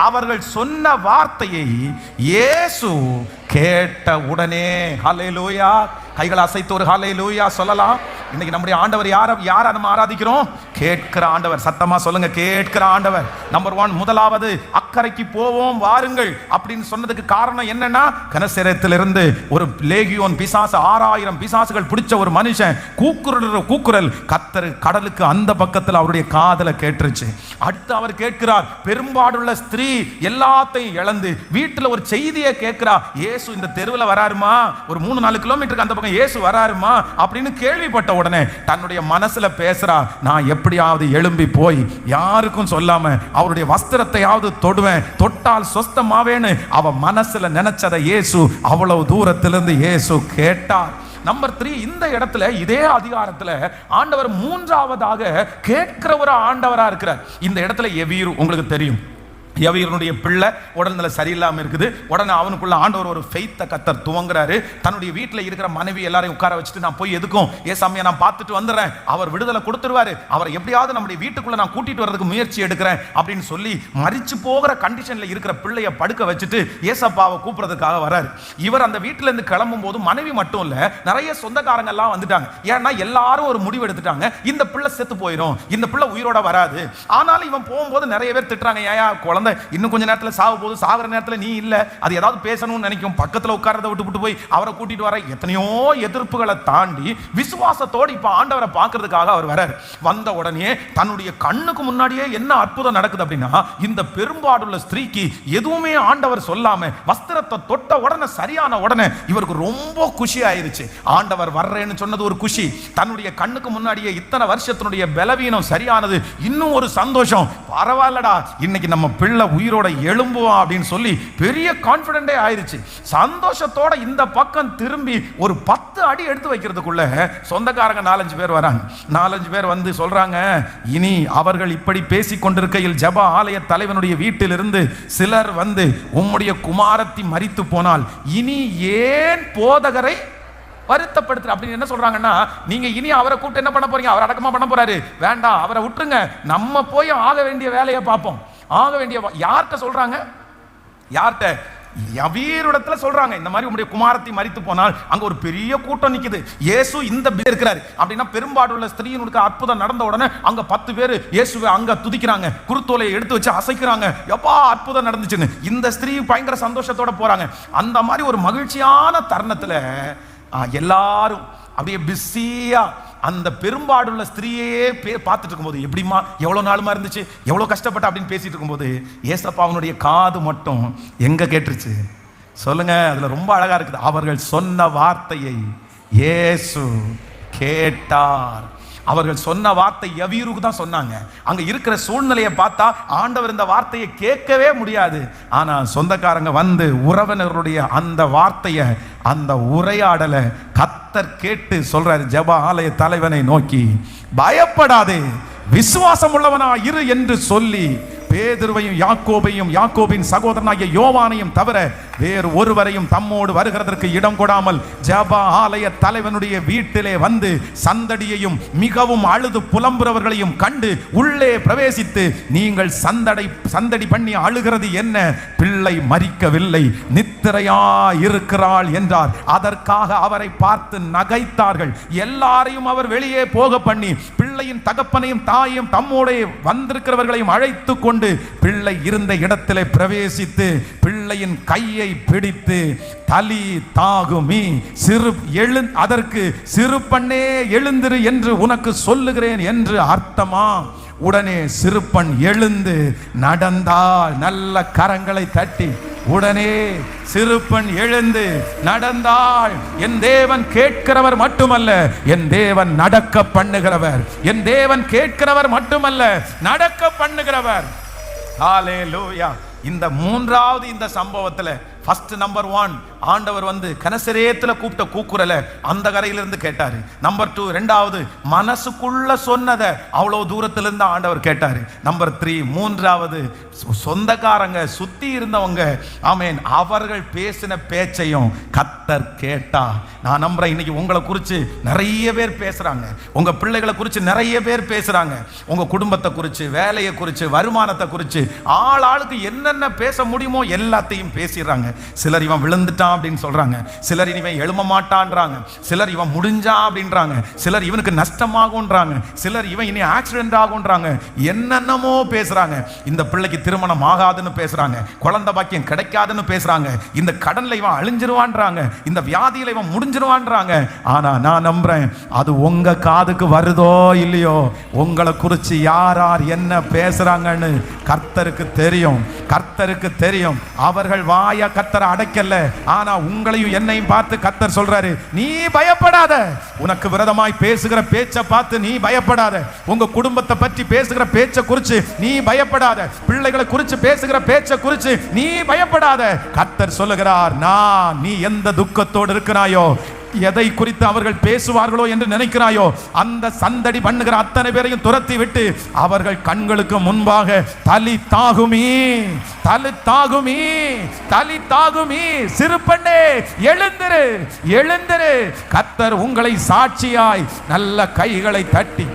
அவர்கள் சொன்ன வார்த்தையை இயேசு கேட்ட உடனே, ஹல்லேலூயா, கைகளை அசைத்து ஒரு ஹல்லேலூயா சொல்லலாம். இன்னைக்கு நம்முடைய ஆண்டவர் யாரை நம்ம ஆராதிக்கிறோம்? கேட்கிற ஆண்டவர். சத்தமா சொல்லுங்க, கேட்கிற ஆண்டவர். நம்பர் 1, முதலாவது, அக்கறைக்கு போவோம் வாருங்கள் அப்படின்னு சொன்னதுக்கு காரணம் என்னன்னா, கனசரேத்திலிருந்து ஒரு லேகியோன் பிசாசு, 6000 பிசாசுகள் பிடிச்ச ஒரு மனுஷன் கூக்குரல் கர்த்தர் கடலுக்கு அந்த பக்கத்தில் அவருடைய காதல கேட்டுருச்சு. அடுத்து அவர் கேட்கிறார், பெரும்பாடுள்ள ஸ்திரீ எல்லாத்தையும் இழந்து வீட்டில் ஒரு செய்தியை கேட்கிறா, இயேசு இந்த தெருவில் வராருமா, ஒரு 3-4 கிலோமீட்டருக்கு அந்த பக்கம் இயேசு வராருமா அப்படின்னு கேள்விப்பட்ட உடனே தன்னுடைய மனசுல பேசுறா, நான் எப்படியாவது எழும்பி போய் யாருக்கும் சொல்லாம அவருடைய வஸ்திரத்தையாவது தொடுவேன், தொட்டால் சொஸ்தமாவேன்னு அவ மனசுல நினைச்சதை இயேசு அவ்வளவு தூரத்திலிருந்து இயேசு கேட்டார். நம்பர் 3, இந்த இடத்துல இதே அதிகாரத்துல ஆண்டவர் மூன்றாவதாக கேட்கிற ஒரு ஆண்டவரா இருக்கிறார். இந்த இடத்துல எவீரு உங்களுக்கு தெரியும், யவீரனுடைய பிள்ளை உடல்நிலை சரியில்லாமல் இருக்குது. உடனே அவனுக்குள்ள ஆண்டவர் ஒரு ஃபெய்த்தை கர்த்தர் துவங்குறாரு. தன்னுடைய வீட்டில் இருக்கிற மனைவி எல்லாரையும் உட்கார வச்சுட்டு, நான் போய் எதுக்கும் ஏசாமியை நான் பார்த்துட்டு வந்துடுறேன், அவர் விடுதலை கொடுத்துருவாரு, அவரை எப்படியாவது நம்முடைய வீட்டுக்குள்ள நான் கூட்டிட்டு வர்றதுக்கு முயற்சி எடுக்கிறேன் அப்படின்னு சொல்லி மரிச்சு போகிற கண்டிஷன்ல இருக்கிற பிள்ளைய படுக்க வச்சுட்டு ஏசப்பாவை கூப்பிடுறதுக்காக வராரு. இவர் அந்த வீட்டில இருந்து கிளம்பும் போது மனைவி மட்டும் இல்ல, நிறைய சொந்தக்காரங்க எல்லாம் வந்துட்டாங்க. ஏன்னா எல்லாரும் ஒரு முடிவு எடுத்துட்டாங்க, இந்த பிள்ளை செத்து போயிடும், இந்த பிள்ளை உயிரோட வராது. ஆனாலும் இவன் போகும்போது நிறைய பேர் திட்டுறாங்க, ஏயா குழந்தை குழந்தை இன்னும் கொஞ்ச நேரத்தில் சாக போது, சாகிற நேரத்தில் நீ இல்லை, அது ஏதாவது பேசணும்னு நினைக்கும், பக்கத்தில் உட்காரதை விட்டு போய் அவரை கூட்டிட்டு வர எத்தனையோ எதிர்ப்புகளை தாண்டி விசுவாசத்தோடு இப்போ ஆண்டவரை பார்க்கறதுக்காக அவர் வரார். வந்த உடனே தன்னுடைய கண்ணுக்கு முன்னாடியே என்ன அற்புதம் நடக்குது அப்படின்னா, இந்த பெரும்பாடுள்ள ஸ்திரீக்கு எதுவுமே ஆண்டவர் சொல்லாம வஸ்திரத்தை தொட்ட உடனே, சரியான உடனே இவருக்கு ரொம்ப குஷி ஆயிருச்சு. ஆண்டவர் வர்றேன்னு சொன்னது ஒரு குஷி, தன்னுடைய கண்ணுக்கு முன்னாடியே இத்தனை வருஷத்தினுடைய பலவீனம் சரியானது இன்னும் ஒரு சந்தோஷம். பரவாயில்லடா, இன்னைக்கு நம்ம பிள்ளை உயிரோட எழும்புவோம் அப்படின்னு சொல்லி பெரிய கான்பிடென்டே ஆயிருச்சு. சந்தோஷத்தோட இந்த பக்கம் திரும்பி ஒரு 10 அடி எடுத்து வைக்கிறதுக்குள்ள சொந்தக்காரங்க 4-5 பேர் வராங்க. 4-5 பேர் வந்து சொல்றாங்க, இனி அவர்கள் இப்படி பேசிக் கொண்டிருக்கையில் ஜெப ஆலய தலைவனுடைய வீட்டிலிருந்து சிலர் வந்து, உம்முடைய குமாரத்தி மரித்து போனால் இனி ஏன் போதகரை வருத்தப்படுத்துற அப்படின்னு என்ன சொல்றாங்கன்னா, நீங்க இனி அவரை கூப்பிட்டு என்ன பண்ண போறீங்க? அவர் அடக்கமா பண்ண போறாரு, வேண்டாம் அவரை விட்டுருங்க, நம்ம போய் ஆக வேண்டிய வேலையை பார்ப்போம். ஆக வேண்டிய யார்கிட்ட சொல்றாங்க? யார்கிட்ட? யவீரிடத்துல சொல்றாங்க. இந்த மாதிரி உங்களுடைய குமாரத்தி மரித்து போனால் அங்க ஒரு பெரிய கூட்டம் நிக்குது, இயேசு இந்த இருக்கிறாரு அப்படின்னா, பெரும்பாடுள்ள ஸ்திரீனுக்கு அற்புதம் நடந்த உடனே அங்க 10 பேர் இயேசுவை அங்க துதிக்கிறாங்க, குருத்தோலையை எடுத்து வச்சு அசைக்கிறாங்க, எப்பா அற்புதம் நடந்துச்சுன்னு. இந்த ஸ்திரீ பயங்கர சந்தோஷத்தோட போறாங்க. அந்த மாதிரி ஒரு மகிழ்ச்சியான தருணத்துல எல்லாரும் அப்படியே பிஸியா அந்த பெரும்பாடுள்ள ஸ்திரீயே பார்த்துட்டு இருக்கும்போது, எப்படிமா எவ்வளோ நாளுமா இருந்துச்சு, எவ்வளோ கஷ்டப்பட்ட அப்படின்னு பேசிட்டு இருக்கும்போது, ஏசப்பா அவனுடைய காது மட்டும் எங்க கேட்டுருச்சு சொல்லுங்க? அதுல ரொம்ப அழகா இருக்குது. அவர்கள் சொன்ன வார்த்தையை இயேசு கேட்டார். அவர்கள் சொன்ன வார்த்தை யவீருக்கு தான் சொன்னாங்க. அங்க இருக்கிற சூழ்நிலையை பார்த்தா ஆண்டவர் இந்த வார்த்தையை கேட்கவே முடியாது. ஆனா சொந்தக்காரங்க வந்து உறவினர்களுடைய அந்த வார்த்தையை, அந்த உரையாடலை கர்த்தர் கேட்டு சொல்றாரு ஜெப ஆலய தலைவனை நோக்கி, பயப்படாதே, விசுவாசம் உள்ளவனா இரு என்று சொல்லி பேதுருவையும் யாக்கோபையும் யாக்கோபின் சகோதரனாகிய யோவானையும் தவிர வேறு ஒருவரையும் தம்மோடு வருகிறதற்கு இடம் கொடாமல் ஜெப ஆலய தலைவனுடைய வீட்டிலே வந்து சந்தடியையும் அழுது புலம்புறவர்களையும் கண்டு உள்ளே பிரவேசித்து, நீங்கள் சந்தடி பண்ணி அழுகிறது என்ன? பிள்ளை மரிக்கவில்லை, நித்திரையா இருக்கிறாள் என்றார். அதற்காக அவரை பார்த்து நகைத்தார்கள். எல்லாரையும் அவர் வெளியே போக பண்ணி பிள்ளையின் தகப்பனையும் தாயையும் தம்மோடு வந்திருக்கிறவர்களையும் அழைத்து கொண்டு பிள்ளை இருந்த இடத்திலே பிரவேசித்து பிள்ளையின் கையை பிடித்து, தலி தாகுமி, அதற்கு சிறுபண்ணே எழுந்திரு என்று உனக்கு சொல்லுகிறேன் என்று அர்த்தமா? உடனே சிறுபன் எழுந்து நடந்தாள். நல்ல கரங்களை தட்டி உடனே சிறுபன் எழுந்து நடந்தாள். என் தேவன் கேட்கிறவர் மட்டுமல்ல, என் தேவன் நடக்க பண்ணுகிறவர். என் தேவன் கேட்கிறவர் மட்டுமல்ல, நடக்க பண்ணுகிறவர். ஹல்லேலூயா. இந்த மூன்றாவது இந்த சம்பவத்துல ஃபர்ஸ்ட் நம்பர் 1 ஆண்டவர் வந்து கனசரேத்துல கூப்பிட்ட கூக்குரலை அந்த கரையிலிருந்து கேட்டாரு. நம்பர் 2 ரெண்டாவது மனசுக்குள்ள சொன்னதை அவ்வளவு தூரத்துல இருந்து ஆண்டவர் கேட்டாரு. நம்பர் 3 மூன்றாவது சொந்தக்காரங்க சுத்தி இருந்தவங்க, ஆமென், அவர்கள் பேசின பேச்சையும் கர்த்தர் கேட்டா. நான் நம்புறேன் இன்னைக்கு உங்களை குறித்து நிறைய பேர் பேசுறாங்க, உங்க பிள்ளைகளை குறித்து நிறைய பேர் பேசுறாங்க, உங்க குடும்பத்தை குறித்து, வேலையை குறித்து, வருமானத்தை குறித்து, ஆளுக்கு என்னென்ன பேச முடியுமோ எல்லாத்தையும் பேசிடுறாங்க. சிலர் இவன் விழுந்துட்டான் அப்படின்னு சொல்றாங்க, சிலர் இவன் எழும மாட்டான்றாங்க, சிலர் இவன் முடிஞ்சா அப்படின்றாங்க, சிலர் இவனுக்கு நஷ்டமாகும்ன்றாங்க, சிலர் இவன் இனி ஆக்சிடென்ட் ஆகும்ன்றாங்க, என்னென்னமோ பேசுறாங்க. இந்த பிள்ளைக்கு திருமணம் ஆகாதுன்னு பேசுறாங்க, குழந்தை பாக்கியம் கிடைக்காதுன்னு பேசுறாங்க, இந்த கடன்ல இவன் அழிஞ்சிருவான்றாங்க, இந்த வியாதியில இவன் முடிஞ்சிருவான்றாங்க. ஆனா நான் நம்புறேன், அது உங்க காதுக்கு வருதோ இல்லையோ, உங்களை குறித்து யார் யார் என்ன பேசுறாங்கன்னு கர்த்தருக்கு தெரியும். கர்த்தருக்கு தெரியும். அவர்கள் வாய கர்த்தர் அடைக்கல, ஆனா உங்களையும் என்னையும் பார்த்து கர்த்தர் சொல்றாரு, நீ பயப்படாத. உனக்கு விரோதமாய் பேசுகிற பேச்சை பார்த்து நீ பயப்படாத. உங்க குடும்பத்தை பற்றி பேசுகிற பேச்சை குறித்து நீ பயப்படாத. பிள்ளைகளை குறித்து பேசுகிற பேச்சை குறித்து நீ பயப்படாத. கர்த்தர் சொல்லுகிறார், நீ எந்த துக்கத்தோடு இருக்கிறாயோ, எதை குறித்து அவர்கள் பேசுவார்களோ என்று நினைக்கிறாயோ, அந்த சந்தடி பண்ணுகிற அத்தனை பேரையும் துரத்தி விட்டு அவர்கள் கண்களுக்கு முன்பாக தலி தாகுமி, தலி தாகுமி, தலி தாகுமி, சிறுபண்ணே எழுந்திரு, எழுந்திரு. கர்த்தர் உங்களை சாட்சியாய் நல்ல கைகளை தட்டி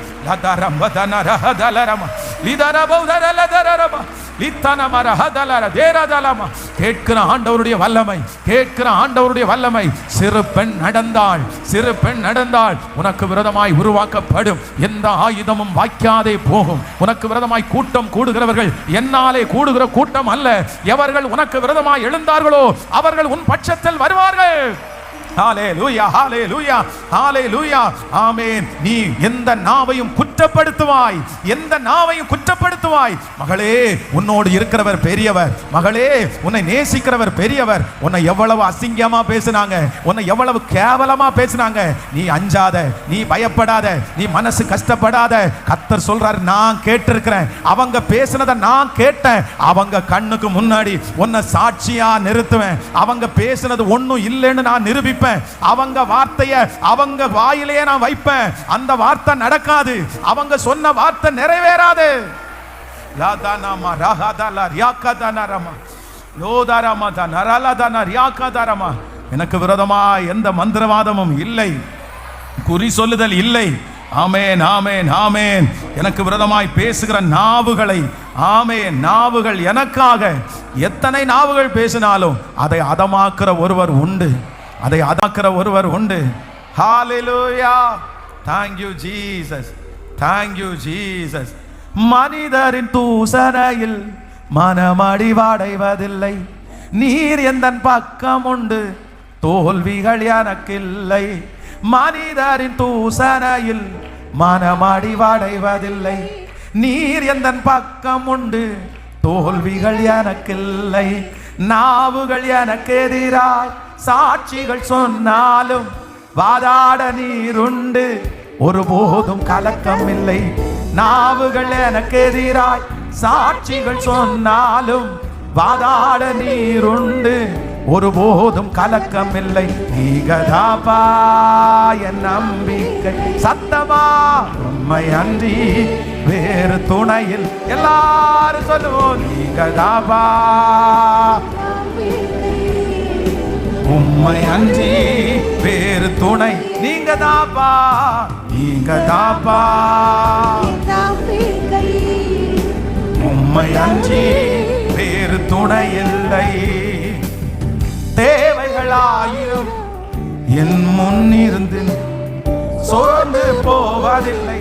கேட்கிற ஆண்டவருடைய வல்லமை, கேட்கிற ஆண்டவருடைய வல்லமை. சிறு பெண் நடந்தாள், சிறு பெண் நடந்தாள். உனக்கு விரோதமாய் உருவாக்கப்படும் எந்த ஆயுதமும் வாய்க்காதே போகும். உனக்கு விரோதமாய் கூட்டம் கூடுகிறவர்கள் என்னாலே கூடுகிற கூட்டம் அல்ல. எவர்கள் உனக்கு விரோதமாய் எழுந்தார்களோ அவர்கள் உன் பட்சத்தில் வருவார்கள். ஹalleluya, ஹalleluya, ஹalleluya, ஆமென். நீ எந்த நாவையும் குற்றப்படுத்துவாய், எந்த நாவையும் குற்றப்படுத்துவாய். மகளே, உன்னோடு இருக்கிறவர் பெரியவர். மகளே, உன்னை நேசிக்கிறவர் பெரியவர். உன்னை எவ்வளவு அசிங்கமா பேசினாங்க, உன்னை எவ்வளவு கேவலமா பேசினாங்க, நீ அஞ்சாத, நீ பயப்படாத, நீ மனசு கஷ்டப்படாத. கர்த்தர் சொல்றாரு, நான் கேட்டிருக்கிறேன். அவங்க பேசினதை நான் கேட்டேன். அவங்க கண்ணுக்கு முன்னாடி உன்னை சாட்சியா நிறுத்துவேன். அவங்க பேசினது ஒண்ணும் இல்லைன்னு நான் நிரூபிப்பேன். அவங்க வார்த்தையை அவங்க வாயிலே நான் வைப்பேன். அந்த வார்த்தை நடக்காது, அவங்க சொன்ன வார்த்தை நிறைவேறாது. லாதானாமா ராஹாதாலா ரியாகாதானாரமா லோதாராமா நரலாதானா ரியாகாதாரமா. எனக்கு விரோதமா எந்த மந்திரவாதமும் இல்லை, குறி சொல்லுதல் இல்லை. ஆமென், ஆமென், ஆமென். எனக்கு விரோதமாய் பேசுகிற நாவுகளை, ஆமென், நாவுகள் எனக்காக எத்தனை நாவுகள் பேசினாலும் அதை அதமாக்குற ஒருவர் உண்டு, அதை அதாக்குற ஒருவர் உண்டு. ஹalleluya, thank you jesus, thank you jesus. மனிதரின் தூசணையில் மனமடிவடைவதில்லை. நீர் எந்தன் பக்கம் உண்டு, தோல்விகள் எனக்கில்லை. மனிதரின் தூசணையில் மனமடிவடைவதில்லை. நீர் எந்தன் பக்கம் உண்டு, தோல்விகள் எனக்கில்லை. நாவுகள் எனக்கு எதிராய் சாட்சிகள் சொன்னாலும் வாதாட நீருண்டு, ஒருபோதும் கலக்கம் இல்லை. நாவுகள் எனக்கு எதிராய் சாட்சிகள் சொன்னாலும் வாதாட நீருண்டு, ஒருபோதும் கலக்கம் இல்லை. நீகதாபா என் நம்பிக்கை, சத்தமா உம்மை அன்றி வேறு துணையில். எல்லாரும் சொல்லுவோம், நீகதாபா உம்மை அன்றி வேறு துணை. நீங்க தாப்பா, நீங்க தாப்பா, உம்மை அன்றி வேறு துணை இல்லை. தேவைகளாயிரம் என் முன்னிருந்து சோர்ந்து போவதில்லை.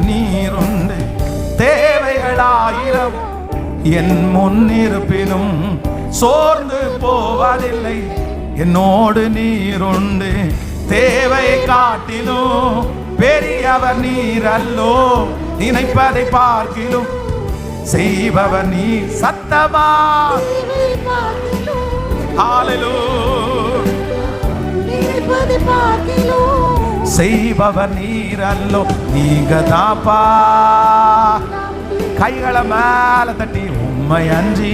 நீருண்டு. தேவைகளாயிரம் என் முன்னிருப்பினும் சோர்ந்து போவதில்லை. என்னோடு நீருண்டு. தேவை காட்டிலும் பெரியவர் நீர் அல்லோ, நினைப்பதை பார்க்கிலும் செய்பவர் நீ. சத்தமா செய்பவர் நீர் அல்லோ, நீங்க தாப்பா. கைகளை மேல தட்டி உம்மை அன்றி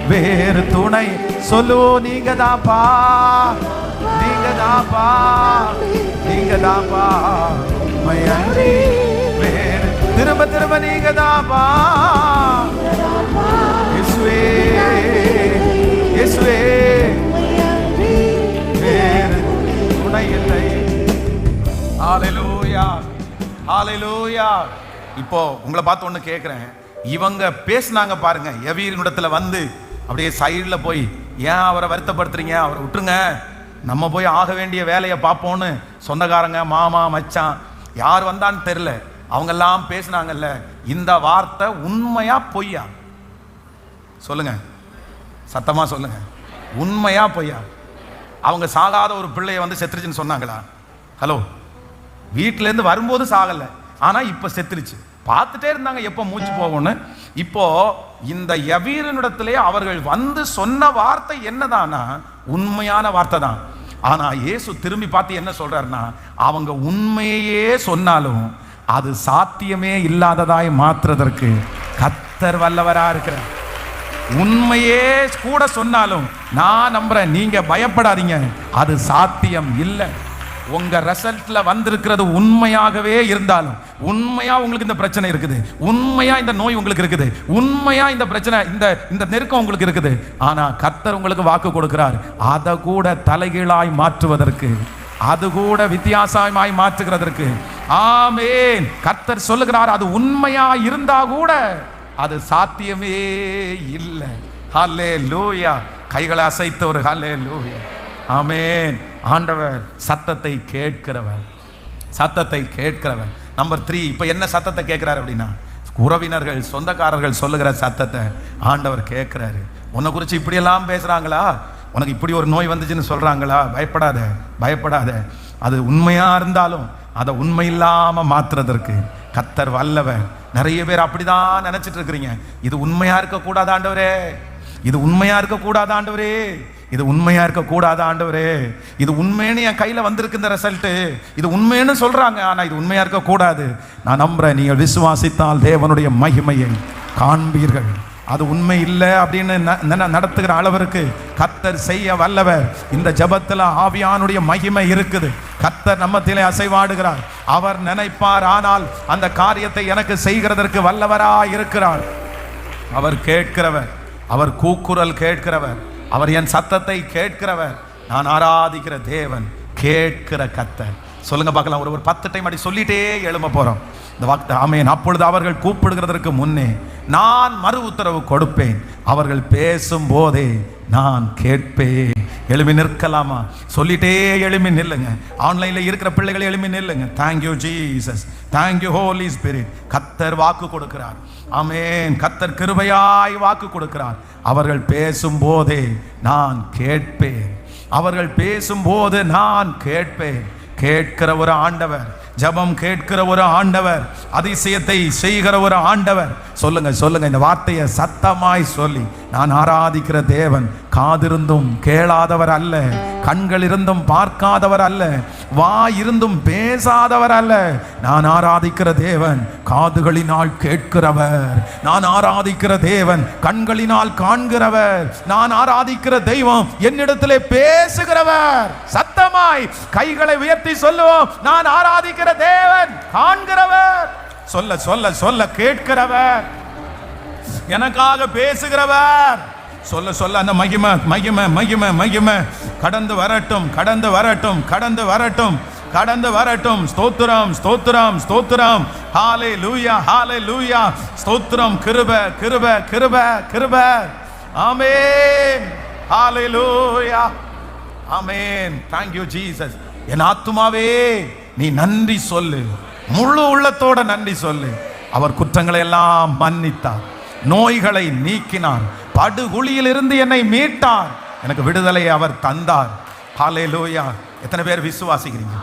வேறு துணை சொல்லு. நீங்க தாப்பா, நீங்க தாப்பா, நீங்க தாப்பா, உம்மை அன்றி வேறு. திரும்ப திரும்ப நீங்க தாப்பா. இயேசுவே, இயேசுவே, வேறு துணை இல்லை. ஹalleluya, ஹalleluya. இப்போ உங்களை பார்த்து ஒன்று கேட்குறேன். இவங்க பேசினாங்க பாருங்க, எவீரினிடத்துல வந்து அப்படியே சைடில் போய், ஏன் அவரை வருத்தப்படுத்துறீங்க, அவரை விட்டுருங்க, நம்ம போய் ஆக வேண்டிய வேலையை பார்ப்போன்னு சொந்தக்காரங்க, மாமா, மச்சான், யார் வந்தான்னு தெரில, அவங்கெல்லாம் பேசினாங்கல்ல. இந்த வார்த்தை உண்மையா பொய்யா? சொல்லுங்க, சத்தமா சொல்லுங்க, உண்மையா பொய்யா? அவங்க சாகாத ஒரு பிள்ளைய வந்து செத்துருச்சுன்னு சொன்னாங்களா? ஹலோ, வீட்டிலேருந்து வரும்போது சாகலை, ஆனால் இப்போ செத்துருச்சு. பார்த்துட்டே இருந்தாங்க எப்போ மூச்சு போகும்னு. இப்போ இந்த யவீரனிடத்திலே அவர்கள் வந்து சொன்ன வார்த்தை என்னதானா? உண்மையான வார்த்தை தான். ஆனா இயேசு திரும்பி பார்த்து என்ன சொல்றாருன்னா, அவங்க உண்மையே சொன்னாலும் அது சாத்தியமே இல்லாததாய் மாற்றுவதற்கு கர்த்தர் வல்லவரா இருக்கிறார். உண்மையே கூட சொன்னாலும் நான் நம்புறேன், நீங்க பயப்படாதீங்க, அது சாத்தியம் இல்லை. உங்க ரிசல்ட்ல வந்திருக்கிறது உண்மையாகவே இருந்தாலும், உண்மையா உங்களுக்கு இந்த பிரச்சனை இருக்குது, உண்மையா இந்த நோய் உங்களுக்கு இருக்குது, உண்மையா இந்த பிரச்சனை, இந்த நெருக்கம் உங்களுக்கு இருக்குது, ஆனா கர்த்தர் உங்களுக்கு வாக்கு கொடுக்கிறார், அதை கூட தலைகீழாய் மாற்றுவதற்கு அது கூட வித்தியாசமாய் மாற்றுகிறதற்கு. ஆமென். கர்த்தர் சொல்லுகிறார், அது உண்மையா இருந்தா கூட அது சாத்தியமே இல்லை. ஹல்லேலூயா. கைகளை அசைத்த ஒரு ஹல்லேலூயா. ஆமென். ஆண்டவர் சத்தத்தை கேட்கிறவர், சத்தத்தை கேட்கிறவர். நம்பர் 3, இப்ப என்ன சத்தத்தை கேட்கிறார் அப்படின்னா, உறவினர்கள் சொந்தக்காரர்கள் சொல்லுகிற சத்தத்தை ஆண்டவர் கேட்கிறாரு. உன்னை குறித்து இப்படியெல்லாம் பேசுறாங்களா, உனக்கு இப்படி ஒரு நோய் வந்துச்சுன்னு சொல்றாங்களா, பயப்படாத பயப்படாத. அது உண்மையா இருந்தாலும் அதை உண்மை இல்லாம மாத்துறதற்கு கர்த்தர் வல்லவர். நிறைய பேர் அப்படிதான் நினைச்சிட்டு இருக்கிறீங்க. இது உண்மையா இருக்க கூடாது ஆண்டவரே, இது உண்மையா இருக்க கூடாது ஆண்டவரே, இது உண்மையா இருக்க கூடாது ஆண்டவரே, இது உண்மைன்னு என் கையில வந்திருக்கு இந்த ரிசல்ட், இது உண்மைன்னு சொல்றாங்க, ஆனா இது உண்மையா இருக்க கூடாது. நான் நம்புறேன், நீங்கள் விசுவாசித்தால் தேவனுடைய மகிமையை காண்பீர்கள். அது உண்மை இல்லை அப்படின்னு நடத்துகிற அளவிற்கு கர்த்தர் செய்ய வல்லவர். இந்த ஜெபத்தில் ஆவியானுடைய மகிமை இருக்குது. கர்த்தர் நம்மத்திலே அசைவாடுகிறார். அவர் நினைப்பார், ஆனால் அந்த காரியத்தை எனக்கு செய்கிறதற்கு வல்லவராய் இருக்கிறார். அவர் கேட்கிறவர், அவர் கூக்குரல் கேட்கிறவர், அவர் என் சத்தத்தை கேட்கிறவர். நான் ஆராதிக்கிற தேவன் கேட்கிற கர்த்தர். சொல்லுங்க பார்க்கலாம். ஒரு 10 டைம் அப்படி சொல்லிட்டே எழும்ப போறோம் இந்த வார்த்தை. ஆமென். அப்பொழுது அவர்கள் கூப்பிடுகிறதற்கு முன்னே நான் மறு உத்தரவு கொடுப்பேன், அவர்கள் பேசும் போதே நான் கேட்பேன். எழுமி நிற்கலாமா? சொல்லிட்டே எழுமி நில்லுங்க. ஆன்லைன்ல இருக்கிற பிள்ளைகளை எழுமி நில்லுங்க. Thank you Jesus, thank you Holy Spirit. கர்த்தர் வாக்கு கொடுக்கிறார். ஆமென். கர்த்தர் கிருபையாய் வாக்கு கொடுக்கிறார். அவர்கள் பேசும் போதே நான் கேட்பேன், அவர்கள் பேசும்போது நான் கேட்பேன். கேட்கிற ஒரு ஆண்டவர், ஜெபம் கேட்கிற ஒரு ஆண்டவர், அதிசயத்தை செய்கிற ஒரு ஆண்டவர். சொல்லுங்க சொல்லுங்க இந்த வார்த்தையை சத்தமாய் சொல்லி, நான் ஆராதிக்கிற தேவன் காதிருந்தும் கேளாதவர் அல்ல, கண்கள் இருந்தும் பார்க்காதவர் அல்ல, வாய் இருந்தும் பேசாதவர் அல்ல. நான் ஆராதிக்கிற தேவன் காதுகளினால் கேட்கிறவர், நான் ஆராதிக்கிற தேவன் கண்களினால் காண்கிறவர், நான் ஆராதிக்கிற தெய்வம் என்னிடத்திலே பேசுகிறவர். சத்தமாய் கைகளை உயர்த்தி சொல்லுவோம், நான் ஆராதிக்கிற தேவன் காண்கிறவர், சொல்ல சொல்ல சொல்ல கேட்கிறவர், எனக்காக பேசுகிறவர். சொல்ல சொல்ல அந்த மகிமை மகிமை மகிமை மகிமை கடந்து வரட்டும், கடந்து வரட்டும், கடந்து வரட்டும், கடந்து வரட்டும். ஸ்தோத்திரம் ஸ்தோத்திரம் ஸ்தோத்திரம். ஹல்லேலூயா ஹல்லேலூயா. ஸ்தோத்திரம். கிருபை கிருபை கிருபை கிருபை. Amen. Hallelujah. Amen. thank you Jesus. என் ஆத்துமாவே நீ நன்றி சொல்லு, முழு உள்ளத்தோட நன்றி சொல்லு. அவர் குற்றங்களை எல்லாம் மன்னித்தார், நோய்களை நீக்கினார், படுகுழியிலிருந்து என்னை மீட்டார், எனக்கு விடுதலையை அவர் தந்தார். ஹல்லேலூயா. எத்தனை பேர் விசுவாசிக்கிறீங்க?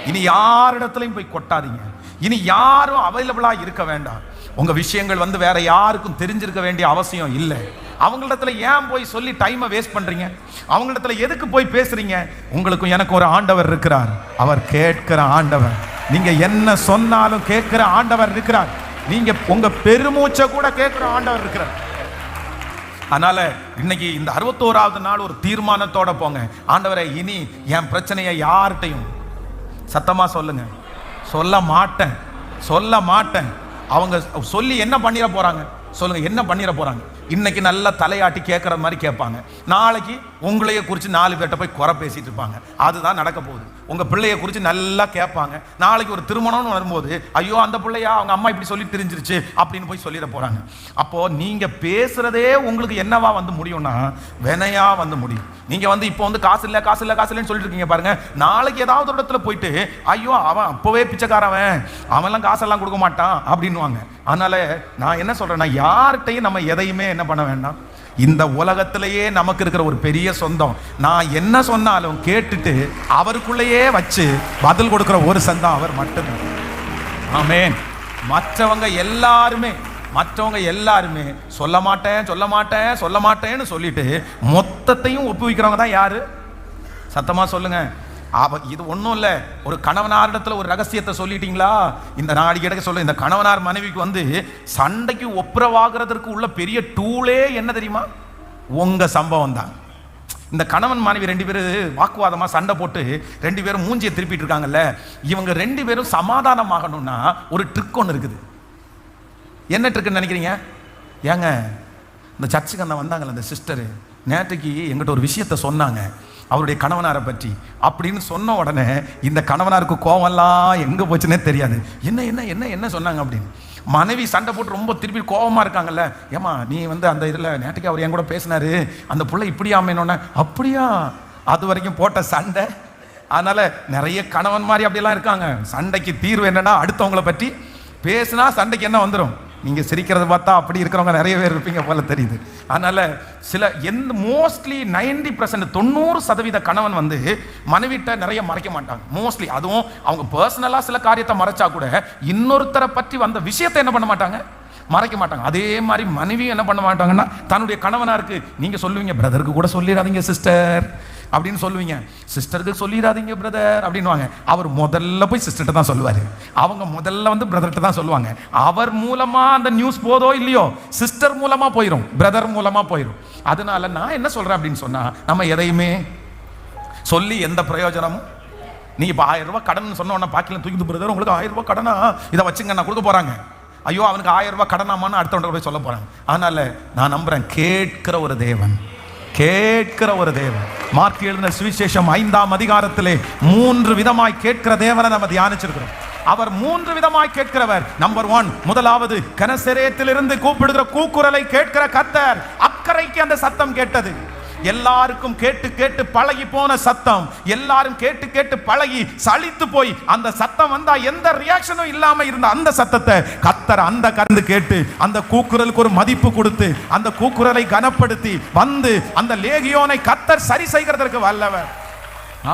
இனி யாரிடத்திலையும் போய் கொட்டாதீங்க. இனி யாரும் அவைலபிளா இருக்க வேண்டாம். உங்க விஷயங்கள் வேற யாருக்கும் தெரிஞ்சிருக்க வேண்டிய அவசியம் இல்லை. அவங்களிடத்துல ஏன் போய் சொல்லி டைமை வேஸ்ட் பண்றீங்க? அவங்களிடத்துல எதுக்கு போய் பேசுறீங்க? உங்களுக்கும் எனக்கு ஒரு ஆண்டவர் இருக்கிறார். அவர் கேட்கிற ஆண்டவர். நீங்க என்ன சொன்னாலும் கேட்கிற ஆண்டவர் இருக்கிறார். நீங்க உங்க பெருமூச்சை கூட கேட்கிற ஆண்டவர் இருக்கிறார். அதனால இன்னைக்கு இந்த 61வது நாள் ஒரு தீர்மானத்தோட போங்க. ஆண்டவரே, இனி என் பிரச்சனையை யார்கிட்டையும் சத்தமா சொல்லுங்க, சொல்ல மாட்டேன், சொல்ல மாட்டேன். அவங்க சொல்லி என்ன பண்ணிட போறாங்க? சொல்லுங்க, என்ன பண்ணிட போறாங்க? இன்னைக்கு நல்லா தலையாட்டி கேட்குற மாதிரி கேட்பாங்க, நாளைக்கு உங்களையே குறித்து 4 பேர்ட்ட போய் குறை பேசிட்டு இருப்பாங்க. அதுதான் நடக்க போகுது. உங்கள் பிள்ளையை குறித்து நல்லா கேட்பாங்க. நாளைக்கு ஒரு திருமணம்னு வரும்போது, ஐயோ அந்த பிள்ளையா அவங்க அம்மா இப்படி சொல்லி தெரிஞ்சிருச்சு அப்படின்னு போய் சொல்லிட போகிறாங்க. அப்போது நீங்கள் பேசுகிறதே உங்களுக்கு என்னவா முடியும்னா வினையா முடியும். நீங்கள் இப்போ காசு இல்லை காசு இல்லை காசு இல்லைன்னு சொல்லிட்டு இருக்கீங்க பாருங்க. நாளைக்கு ஏதாவது ஒரு இடத்துல போயிட்டு, ஐயோ அவன் அப்போவே பிச்சைக்காரவன், அவன்லாம் காசெல்லாம் கொடுக்க மாட்டான் அப்படின்வாங்க. அதனால நான் என்ன சொல்றேன்னா, யார்கிட்டையும் நம்ம எதையுமே என்ன பண்ண வேண்டாம். இந்த உலகத்திலேயே நமக்கு இருக்கிற ஒரு பெரிய சொந்தம், நான் என்ன சொன்னாலும் கேட்டுட்டு அவருக்குள்ளேயே வச்சு பதில் கொடுக்கிற ஒரு சொந்தம் அவர் மட்டும்தான். ஆமென். மற்றவங்க எல்லாருமே சொல்ல மாட்டேன் சொல்ல மாட்டேன் சொல்ல மாட்டேன்னு சொல்லிட்டு மொத்தத்தையும் ஒப்புவிக்கிறவங்க தான் யாரு? சத்தமா சொல்லுங்க. இது ஒன்றும் இல்லை. ஒரு கணவனாரிடத்துல ஒரு ரகசியத்தை சொல்லிட்டீங்களா? இந்த நாடி கிடக்க சொல்ல, இந்த கணவனார் மனைவிக்கு சண்டைக்கு ஒப்புரவாகிறதுக்கு உள்ள பெரிய டூலே என்ன தெரியுமா? உங்க சம்பவம் தான். இந்த கணவன் மனைவி 2 பேரும் வாக்குவாதமா சண்டை போட்டு 2 பேரும் மூஞ்சியை திருப்பிட்டு இருக்காங்கல்ல, இவங்க 2 பேரும் சமாதானமாகணும்னா ஒரு ட்ரிக் ஒன்று இருக்குது. என்ன ட்ரிக்குன்னு நினைக்கிறீங்க? ஏங்க, இந்த சர்ச்சுக்கு வந்தாங்கல்ல இந்த சிஸ்டரு, நேற்றுக்கு எங்கிட்ட ஒரு விஷயத்த சொன்னாங்க. அவருடைய கணவனாரை பற்றி அப்படின்னு சொன்ன உடனே இந்த கணவனாருக்கு கோவம்லாம் எங்கே போச்சுன்னே தெரியாது. என்ன என்ன என்ன என்ன சொன்னாங்க அப்படின்னு. மனைவி சண்டை போட்டு ரொம்ப திருப்பி கோபமாக இருக்காங்கல்ல, ஏமா நீ அந்த இதில் நேற்றுக்கு அவர் என் கூட பேசினாரு, அந்த பிள்ளை இப்படி ஆமேனோன்னே, அப்படியா அது வரைக்கும் போட்ட சண்டை. அதனால் நிறைய கணவன் மாதிரி அப்படியெல்லாம் இருக்காங்க. சண்டைக்கு தீர்வு என்னன்னா அடுத்தவங்களை பற்றி பேசினா சண்டைக்கு என்ன வந்துடும். நீங்கள் சிரிக்கிறத பார்த்தா அப்படி இருக்கிறவங்க நிறைய பேர் இருப்பீங்க போல தெரியுது. அதனால் மோஸ்ட்லி 90% 90% கணவன் மனைவிட்ட நிறைய மறைக்க மாட்டாங்க மோஸ்ட்லி. அதுவும் அவங்க பர்சனலாக சில காரியத்தை மறைச்சா கூட இன்னொருத்தரை பற்றி வந்த விஷயத்தை என்ன பண்ண மாட்டாங்க, மறைக்க மாட்டாங்க. அதே மாதிரி மனைவி என்ன பண்ண மாட்டாங்கன்னா தன்னுடைய கணவனாருக்கு நீங்கள் சொல்லுவீங்க, பிரதருக்கு கூட சொல்லிடாதீங்க சிஸ்டர் அப்படின்னு சொல்லுவீங்க, சிஸ்டருக்கு சொல்லிடாதீங்க பிரதர் அப்படின்வாங்க. அவர் முதல்ல போய் சிஸ்டர்கிட்ட தான் சொல்லுவார், அவங்க முதல்ல பிரதர்கிட்ட தான் சொல்லுவாங்க. அவர் மூலமா அந்த நியூஸ் போதோ இல்லையோ சிஸ்டர் மூலமா போயிடும், பிரதர் மூலமா போயிடும். அதனால நான் என்ன சொல்றேன் அப்படின்னு சொன்னா, நம்ம எதையுமே சொல்லி எந்த பிரயோஜனமும். நீங்க இப்போ 1000 ரூபாய் கடன் சொன்ன உடனே பாக்கில தூக்கிட்டு பிரதர் உங்களுக்கு 1000 ரூபாய் கடனா, இதை வச்சுங்க நான் கொடுக்க போறாங்க. ஐயோ அவனுக்கு 1000 ரூபாய் கடனாமான்னு அடுத்தவங்க போய் சொல்ல போறாங்க. அதனால நான் நம்புறேன், கேட்கிற ஒரு தேவன், கேட்கிற ஒரு தேவன். மார்க் எழுதின சுவிசேஷம் 5ஆம் அதிகாரத்திலே 3 விதமாய் கேட்கிற தேவனை நம்ம தியானிச்சிருக்கிறோம். அவர் 3 விதமாய் கேட்கிறவர். நம்பர் 1, முதலாவது கனசரேத்திலிருந்து கூப்பிடுகிற கூக்குரலை கேட்கிற கர்த்தர். அக்கறைக்கு அந்த சத்தம் கேட்டது. எல்லாருக்கும் கேட்டு கேட்டு பழகி போன சத்தம், எல்லாரும் கேட்டு கேட்டு பழகி சலித்து போய் அந்த சத்தம் வந்தா எந்த ரியாக்ஷனும் இல்லாம இருந்த அந்த சத்தத்தை கர்த்தர் அந்த கருந்து கேட்டு அந்த கூக்குரலுக்கு ஒரு மதிப்பு கொடுத்து அந்த கூக்குரலை கனப்படுத்தி அந்த லேகியோனை கர்த்தர் சரி செய்கிறதற்கு வல்லவர்.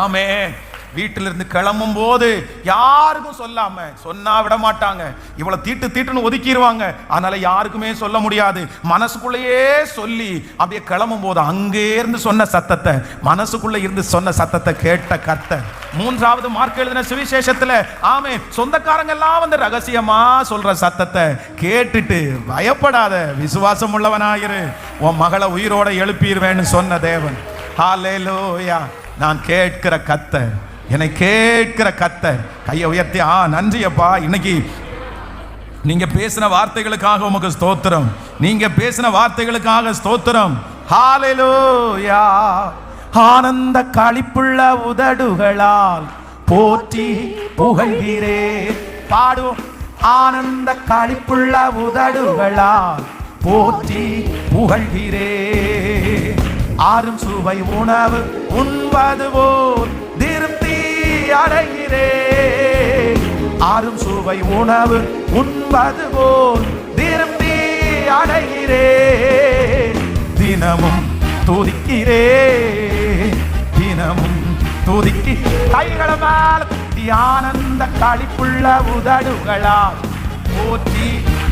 ஆமென். வீட்டிலிருந்து கிளம்பும் போது யாருக்கும் சொல்லாம, சொன்னா விட மாட்டாங்க, இவ்வளவு தீட்டுன்னு ஒதுக்கிடுவாங்க. அதனால யாருக்குமே சொல்ல முடியாது. மனசுக்குள்ளேயே சொல்லி அப்படியே கிளம்பும் போது அங்கே இருந்து சொன்ன சத்தத்தை, மனசுக்குள்ள இருந்து சொன்ன சத்தத்தை கேட்ட கர்த்தர். 3வது மார்க் எழுதின சுவிசேஷத்துல ஆமென், சொந்தக்காரங்க எல்லாம் ரகசியமா சொல்ற சத்தத்தை கேட்டுட்டு பயப்படாத, விசுவாசம் உள்ளவனாயிரு, உன் மகளை உயிரோட எழுப்பிடுவேன்னு சொன்ன தேவன். ஹல்லேலூயா. நான் கேட்கிற கர்த்தர், என்னை கேட்கிற கர்த்தர். கையை உயர்த்தி நன்றி அப்பா, இன்னைக்கு நீங்க பேசின வார்த்தைகளுக்காக உமக்கு ஸ்தோத்திரம், நீங்க பேசின வார்த்தைகளுக்காக ஸ்தோத்திரம். ஹல்லேலூயா. ஆனந்த களிப்புள்ள உதடுகளால் போற்றி புகழ்கிறேன். பாடுவோம். ஆனந்த களிப்புள்ள உதடுகளால் போற்றி புகழ்கிறேன். ஆறும் சுவை உணவு உண்பது போல் திருப்தி அடைகிறேன். ஆறும் சுவை உணவு உண்பது போல் திருப்தி அடைகிறேன். தினமும் துதிக்கிறேன், தினமும் துதிக்கி கைகளை மேல தட்டி ஆனந்த களிப்புள்ள உதடுகளால் போற்றி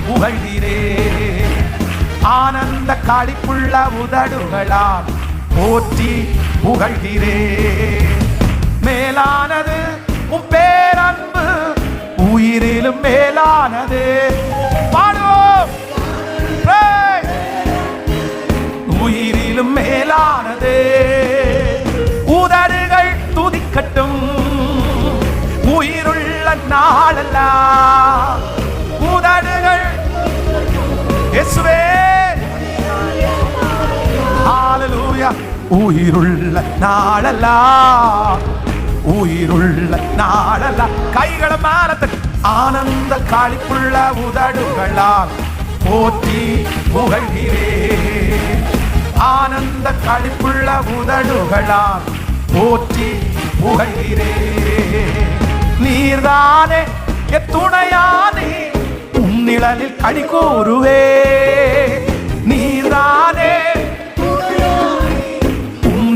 புகழ்கிறேன். ஆனந்த களிப்புள்ள உதடுகளால் போற்றி புகழ்கிறேன். மேலானது உன் பேரன்பு, உயிரிலும் மேலானது. பாடுவோம். உயிரிலும் மேலானது. உதடுகள் துதிக்கட்டும் உயிருள்ள நாளெல்லாம். உதடுகள் இயேசுவே. ஹல்லேலூயா. உயிருள்ள நாளெல்லாம், உயிருள்ள நாளெல்லாம். கைகளை மேல தட்டி ஆனந்த களிப்புள்ள உதடுகளால் போற்றி புகழ்கிறேன். ஆனந்த களிப்புள்ள உதடுகளால் போற்றி புகழ்கிறேன். நீர்தானே என் துணையானே, நிழலில் களி கூறுவே. நீதானே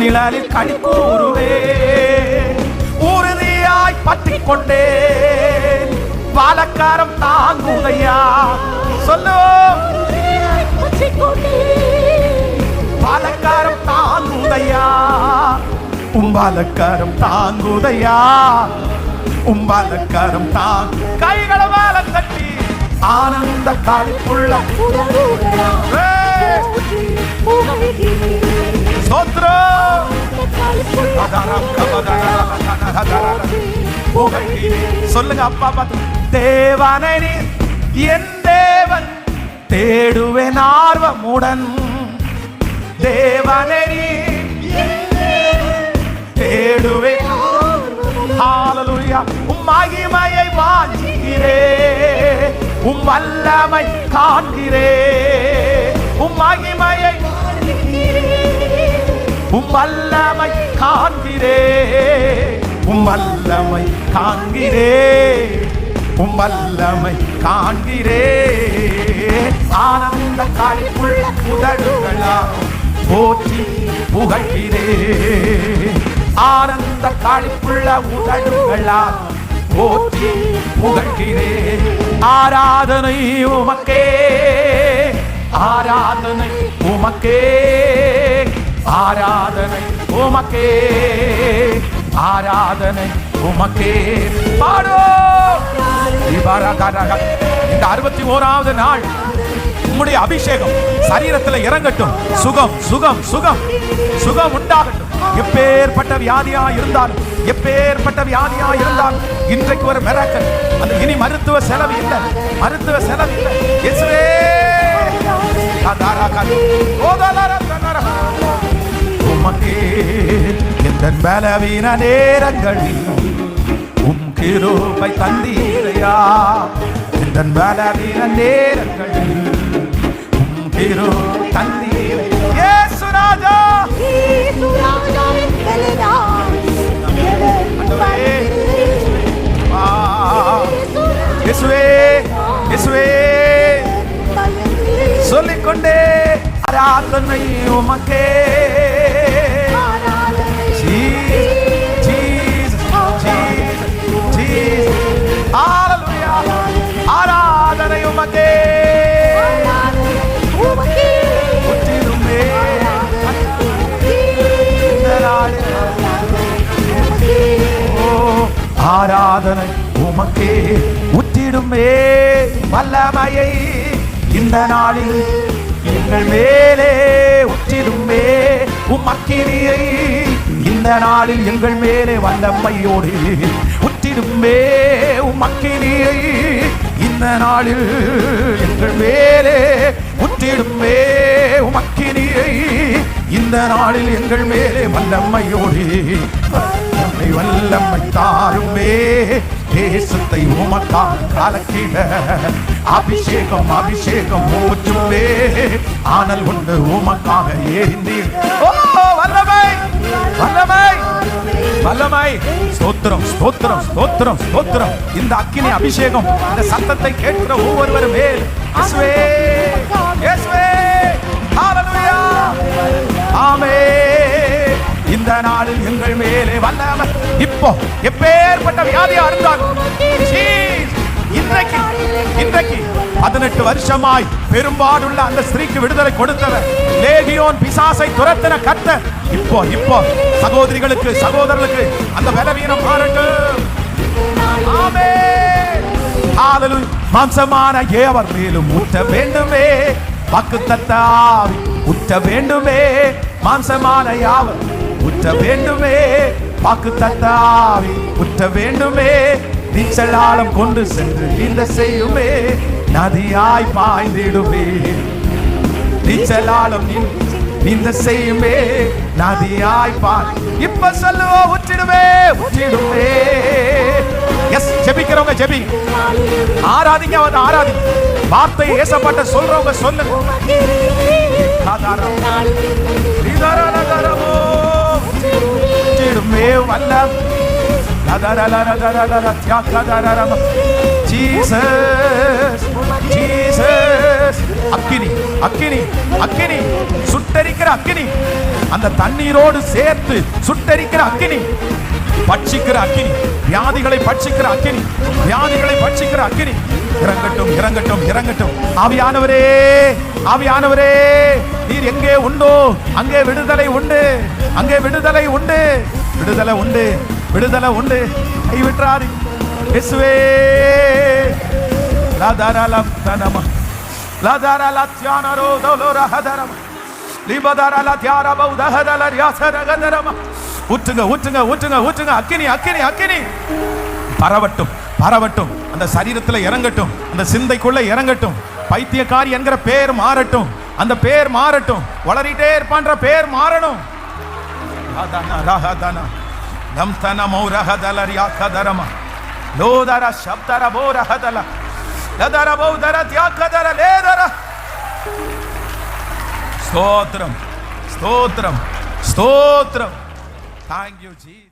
நிழலில் களி கூறுவே. உறுதியாய் பற்றிக் கொண்டேன், பாலக்காரம் தாங்குதையா. சொல்லு. பாலக்காரம் தாங்குதையா, உம்பாலக்காரம் தாங்குதையா, உம்பாலக்காரம் தாங். கைகளை மேல தட்டி ஆனந்த களிப்புள்ள சொல்லுங்க அப்பா பார்த்து. தேவனை என் தேவன் தேடுவேன் ஆர்வமுடன். தேவனை தேடுவேன். ஹalleluya. உம் மகிமையை வாஞ்சிக்கிறேன், உம் வல்லமை காண்கிறேன். உம் மகிமையை உம் வல்லமை காண்கிறேன், உம் வல்லமை காண்கிறேன், உம் வல்லமை காண்கிறேன். ஆனந்த களிப்புள்ள உதடுகளால் போற்றி புகழ்கிறேன். ஆனந்த களிப்புள்ள உதடுகளால் போற்றி புகழ்கிறேன். ஆராதனை உமக்கே, ஆராதனை உமக்கே, ஆராதனை உமக்கே, ஆராதனை உமக்கே. பாடோ. இந்த 61வது நாள் உம்முடைய அபிஷேகம் சரீரத்தில் இறங்கட்டும். சுகம் சுகம் சுகம் சுகம் உண்டாகட்டும். எப்பேற்பட்ட வியாதியா இருந்தாலும், எப்பேற்பட்ட வியாதியா இருந்தாலும் இன்றைக்கு ஒரு மிராக்கிள். அந்த இனி மருத்துவ செலவு இல்லை, மருத்துவ செலவு இல்லை. இயேசுவே உமக்கே எந்தன் பலவீன நேரங்களில் உம் கிருபை தந்தீரையா. எந்தன் பலவீன நேரங்களில் உம் கிருபை தந்தீரையா. இயேசு ராஜா, இயேசுவே இயேசுவே சொல்லிக்கொண்டே ஆராதனை உமக்கே. ஆராதனை உமக்கே. முற்றிலுமே ஆராதனை உமக்கே முற்றிடுமே. வல்லமையை இந்த நாளில் எங்கள் மேலே உற்றிடுமே. உமக்கிரியை இந்த நாளில் எங்கள் மேலே வல்லமையோடு உற்றிடுமே. உமக்கிரியை இந்த நாளில் எங்கள் மேலே உற்றிடுமே. உமக்கிரியை இந்த நாளில் எங்கள் மேலே வல்லமையோடு வல்லமை தாருமே. தேசத்தை உமக்காக கலக்கிட அபிஷேகம் அபிஷேகம் ஊற்றுமே. ஆனல் கொண்டு உமக்காக ஏறிந்தீர். ஓ வல்லமை வல்லமை வல்லமை. ஸ்தோத்திரம் ஸ்தோத்திரம் ஸ்தோத்திரம் ஸ்தோத்திரம். இந்த அக்கினி அபிஷேகம் இந்த சத்தத்தை கேட்கிற ஒவ்வொருவரும் மேல் இயேசுவே இயேசுவே ஹalleluya ஆமென். இந்த நாளில் எங்கள் மேலே வல்லமை. இப்போ எப்பேற்பட்ட வியாதியா இருந்தாலும் இன்றைக்கு இன்றைக்கு 18 வருஷமாய் பெரும்பாடுள்ள அந்த ஸ்திரீக்கு விடுதலை கொடுத்தவர், லேகியோன் பிசாசை துரத்தின கர்த்தர், இப்போ இப்போ சகோதரிகளுக்கு சகோதரர்களுக்கு அந்த பலவீனம் மாறட்டும். ஆமென் ஹalleluya. மாம்சமான ஏவர் மேலும் ஊற்ற வேண்டுமே. வாக்குத்தத்த ஆவி ஊற்ற வேண்டுமே. மாம்சமான யாவர் ஊற்ற வேண்டுமே. வாக்குத்தத்த ஆவி ஊற்ற வேண்டுமே. நீச்சலாலம் கொண்டு சென்று இந்த செய்யுமே. நதியாய் பாய்ந்திடுமே. நீச்சலாலம் இந்த செய்யுமே. நதியாய் பாய். இப்ப சொல்லுவோம் ஊற்றிடுமே ஊற்றிடுமே. எஸ் ஜெபிக்கிறவங்க ஜெபி, ஆராதிங்க வந்து ஆராதி. வார்த்தை ஏசப்பட்ட சொல்றவங்க சொல்லுங்க. ஊற்றிடுமே வல்ல ஜீசஸ் ஜீசஸ். அக்கினி அக்கினி அக்கினி சுட்டரிக்கிற அக்கினி, அந்த தண்ணீரோடு சேர்த்து சுட்டரிக்கிற அக்கினி, பட்சிக்கிற அக்கினி, வியாதிகளை பட்சிக்கிற அக்கினி, வியாதிகளை பட்சிக்கிற அக்கினி இறங்கட்டும் இறங்கட்டும் இறங்கட்டும். ஆவியானவரே ஆவியானவரே நீர் எங்கே உண்டோ அங்கே விடுதலை உண்டு, அங்கே விடுதலை உண்டு, விடுதலை உண்டு, விடுதலை உண்டு. கைவிட்டாரு இயேசுவே. லதரலம் தனம லதரல தியானரோ தோலோர ஹதரம லிபதரல தியாரப உதஹதல ரியாசரகதரம. ஊற்றுங்க ஊற்றுங்க ஊற்றுங்க ஊற்றுங்க. அக்கினி அக்கினி அக்கினி பரவட்டும் பரவட்டும். அந்த சரீரத்தில் இறங்கட்டும், அந்த சிந்தைக்குள்ள இறங்கட்டும். பைத்தியக்காரி என்கிற பேர் மாறட்டும், அந்த பேர் மாறட்டும். வளரிட்டே இருப்பான்ற பேர் மாறணும். லம்தன மௌரஹதல ரியாகதரம லோதர ஷப்தர போரஹதல லதர பௌதர தியாகதர லேதர. ஸ்தோத்திரம் ஸ்தோத்திரம் ஸ்தோத்திரம். Thank you, Jesus.